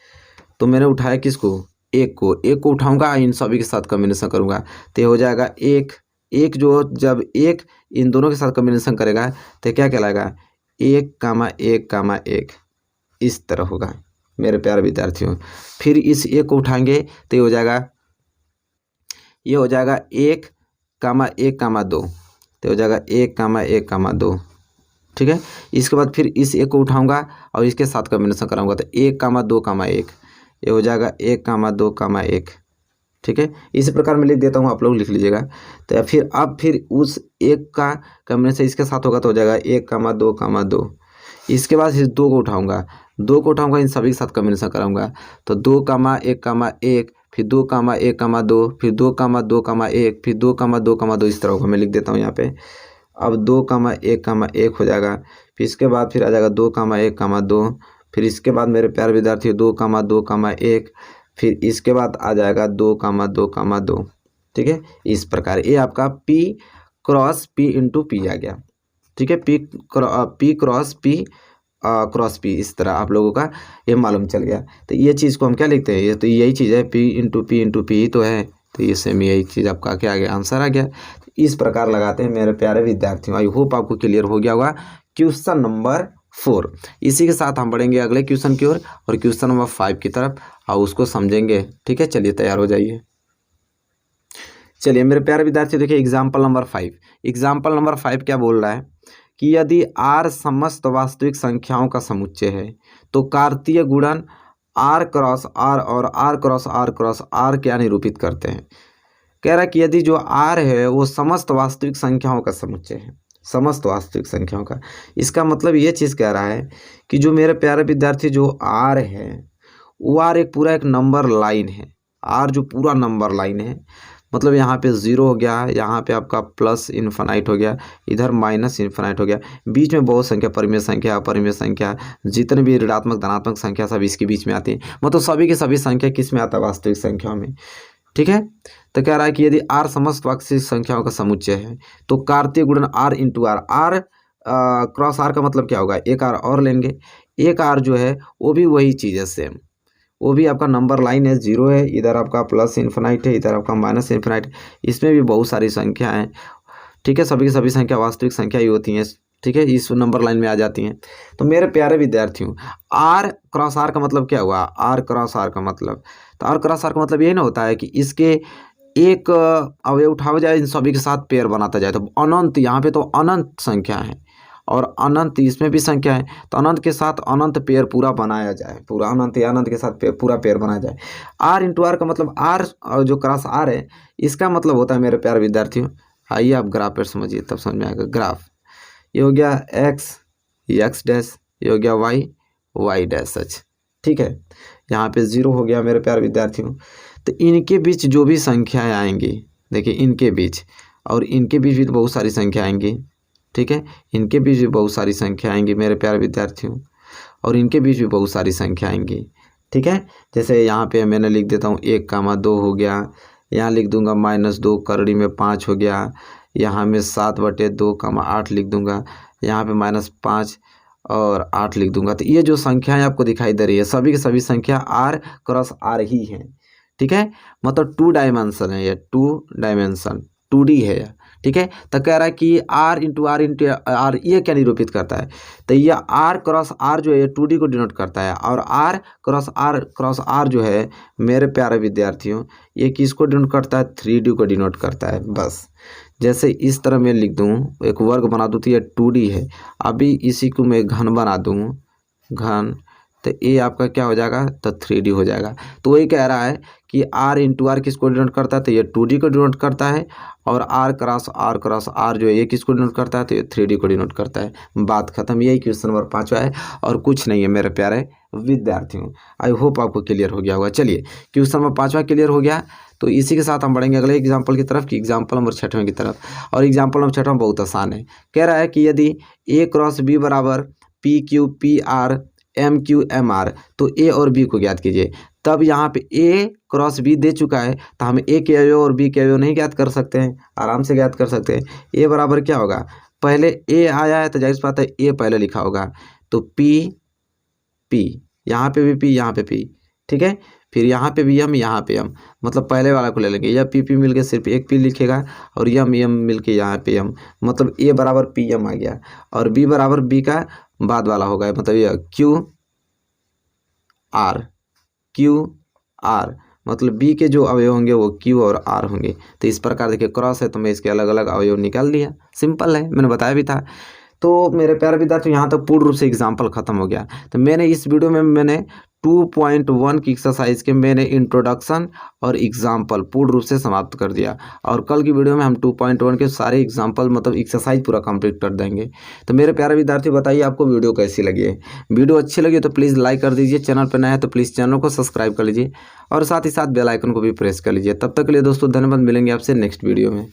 तो मैंने उठाया किसको, एक को उठाऊंगा, इन सभी के साथ कॉम्बिनेशन करूंगा, तो यह हो जाएगा एक जो जब एक इन दोनों के साथ कॉम्बिनेशन करेगा तो क्या कहलाएगा, 1,1,1, इस तरह होगा मेरे प्यारे विद्यार्थियों। फिर इस एक को उठाएंगे तो ये हो जाएगा 1,1,2, तो हो जाएगा 1,1,2। ठीक है, इसके बाद फिर इस एक को उठाऊंगा और इसके साथ कॉम्बिनेशन कराऊंगा तो 1,2,1, ये हो जाएगा 1,2,1। ठीक है, इसी प्रकार मैं लिख देता हूँ, आप लोग लिख लीजिएगा। तो या फिर अब फिर उस एक का कॉम्बिनेशन इसके साथ होगा तो हो जाएगा 1,2,2। इसके बाद इस 2 को उठाऊंगा, 2 को उठाऊंगा, इन सभी के साथ कॉम्बिनेशन कराऊंगा। तो 2,1,1, फिर 2,1,2, फिर 2,2,1, फिर 2,2,2, इस तरह होगा। मैं लिख देता हूँ यहाँ पे। अब 2,1,1 हो जाएगा। फिर इसके बाद फिर आ जाएगा 2,1,2। फिर इसके बाद मेरे प्यारे विद्यार्थी 2,2,1, फिर इसके बाद आ जाएगा 2,2,2। ठीक है, इस प्रकार ये आपका P cross P into P आ गया। ठीक है, P क्रॉस P, इस तरह आप लोगों का ये मालूम चल गया। तो ये चीज़ को हम क्या लिखते हैं, ये तो यही चीज़ है, P इंटू P तो है, तो ये सेम यही चीज़ आपका क्या आ गया, आंसर आ गया। इस प्रकार लगाते हैं मेरे प्यारे विद्यार्थियों। आई होप आपको क्लियर हो गया होगा। क्वेश्चन नंबर 4, इसी के साथ हम बढ़ेंगे अगले क्वेश्चन की ओर और क्वेश्चन नंबर 5 की तरफ, और उसको समझेंगे। ठीक है, चलिए तैयार हो जाइए। चलिए मेरे प्यारे विद्यार्थी देखिए एग्जाम्पल नंबर 5। एग्जाम्पल नंबर 5 क्या बोल रहा है कि यदि R समस्त वास्तविक संख्याओं का समुच्चय है तो कार्तीय गुणन R क्रॉस R और R cross R cross R क्या निरूपित करते हैं। कह रहा है कि यदि जो R है वो समस्त वास्तविक संख्याओं का समुच्चय है, समस्त वास्तविक संख्याओं का। इसका मतलब ये चीज़ कह रहा है कि जो मेरे प्यारे विद्यार्थी जो R है वो R एक पूरा एक नंबर लाइन है। R जो पूरा नंबर लाइन है, मतलब यहाँ पे 0 हो गया, यहाँ पे आपका प्लस इन्फिनाइट हो गया, इधर माइनस इन्फिनाइट हो गया, बीच में बहुत संख्या, परिमेय संख्या, अपरिमेय संख्या, जितने भी ऋणात्मक धनात्मक संख्या सब इसके बीच में आती है। मतलब सभी की सभी संख्या किस में आता है, वास्तविक संख्याओं में। ठीक है, तो कह रहा है कि यदि R समस्त वास्तविक संख्याओं का समुच्चय है तो कार्तीय गुणन R into R, R cross R का मतलब क्या होगा, एक R और लेंगे। एक R जो है वो भी वही चीज़ है सेम, वो भी आपका नंबर लाइन है, 0 है, इधर आपका प्लस इन्फिनाइट है, इधर आपका माइनस इन्फिनाइट, इसमें भी बहुत सारी संख्या हैं। ठीक है, सभी की सभी संख्या वास्तविक संख्या ही होती हैं। ठीक है, इस नंबर लाइन में आ जाती हैं। तो मेरे प्यारे विद्यार्थियों R क्रॉस R का मतलब क्या हुआ, R क्रॉस R का मतलब, तो R क्रॉस R का मतलब यही ना होता है कि इसके एक अवयव उठाया जाए, इन सभी के साथ पेयर बनाता जाए। तो अनंत, यहाँ पे तो अनंत संख्या है और अनंत इसमें भी संख्या है, तो अनंत के साथ अनंत पेयर पूरा बनाया जाए, पूरा अनंत या अनंत के साथ पूरा पेयर बनाया जाए। R इंटू R का मतलब R जो क्रॉस R है, इसका मतलब होता है मेरे प्यारे विद्यार्थियों, आइए आप ग्राफ पर समझिए तब समझ में आएगा। ग्राफ ये हो गया x, x डैश, ये हो गया y डैश सच। ठीक है, यहाँ पे 0 हो गया मेरे प्यारे विद्यार्थियों। तो इनके बीच जो भी संख्याएं आएंगी, देखिए इनके बीच और इनके बीच भी तो बहुत सारी संख्या आएंगी। ठीक है, इनके बीच भी बहुत सारी संख्या आएंगी मेरे प्यारे विद्यार्थियों, और इनके बीच भी बहुत सारी संख्या आएंगी। ठीक है, जैसे यहाँ पे मैंने लिख देता हूँ 1,2 हो गया, यहाँ लिख दूंगा -2 करड़ी में 5 हो गया, यहाँ में 7/2, 8 लिख दूंगा, यहाँ पे -5 और 8 लिख दूंगा। तो ये जो संख्याएं आपको दिखाई दे रही है सभी की सभी संख्या R क्रॉस R ही है। ठीक है, मतलब 2 डायमेंशन है, ये 2 डायमेंशन 2D है। ठीक है, तो कह रहा है कि R इंटू R ये क्या निरूपित करता है, तो ये R क्रॉस R जो है 2D को डिनोट करता है, और R क्रॉस R जो है मेरे प्यारे विद्यार्थियों ये किसको डिनोट करता है, 3D को डिनोट करता है। बस जैसे इस तरह मैं लिख दूँ, एक वर्ग बना दूँ तो ये 2D है, अभी इसी को मैं घन बना दूँ, घन, तो ये आपका क्या हो जाएगा, तो 3D हो जाएगा। तो वही कह रहा है कि R इंटू R किसको डिनोट करता है, तो ये 2D को डिनोट करता है, और R क्रॉस R जो है ये किसको डिनोट करता है, तो ये 3D को डिनोट करता है। बात खत्म। यही क्वेश्चन नंबर 5 है और कुछ नहीं है मेरे प्यारे विद्यार्थियों। आई होप आपको क्लियर हो गया होगा। चलिए क्वेश्चन नंबर 5 क्लियर हो गया, तो इसी के साथ हम बढ़ेंगे अगले एग्जाम्पल की तरफ, कि एग्जाम्पल नंबर 6 की तरफ। और एग्जाम्पल नंबर 6 बहुत आसान है। कह रहा है कि यदि A क्रॉस B बराबर PQ PR MQ MR, तो A और B को ज्ञात कीजिए। तब यहाँ पे A क्रॉस B दे चुका है, तो हम A के अवयव और B के अवयव नहीं ज्ञात कर सकते हैं, आराम से ज्ञात कर सकते हैं। A बराबर क्या होगा, पहले A आया है तो जाहिर सी बात है A पहले लिखा होगा, तो P, यहाँ पे भी P, यहाँ पे P। ठीक है, फिर यहाँ पे भी M, यहाँ पे M, मतलब पहले वाला को ले लेंगे, या P मिल के सिर्फ एक P लिखेगा, और M मिल के यहाँ पे M, मतलब A बराबर PM आ गया, और B बराबर B का बाद वाला होगा, मतलब ये QR, मतलब B के जो अवयव होंगे वो Q और R होंगे। तो इस प्रकार देखिए क्रॉस है तो मैं इसके अलग अलग अवयव निकाल दिया, सिंपल है, मैंने बताया भी था। तो मेरे प्यारे विद्यार्थियों यहाँ तक पूर्ण रूप से एग्जाम्पल खत्म हो गया। तो मैंने इस वीडियो में मैंने 2.1 की एक्सरसाइज के मैंने इंट्रोडक्शन और एग्जाम्पल पूर्ण रूप से समाप्त कर दिया, और कल की वीडियो में हम 2.1 के सारे एग्जाम्पल मतलब एक्सरसाइज पूरा कंप्लीट कर देंगे। तो मेरे प्यारे विद्यार्थी बताइए आपको वीडियो कैसी लगी है। वीडियो अच्छी लगी तो प्लीज़ लाइक कर दीजिए, चैनल पर नया है तो प्लीज़ चैनल को सब्सक्राइब कर लीजिए और साथ ही साथ बेल आइकन को भी प्रेस कर लीजिए। तब तक के लिए दोस्तों धन्यवाद, मिलेंगे आपसे नेक्स्ट वीडियो में।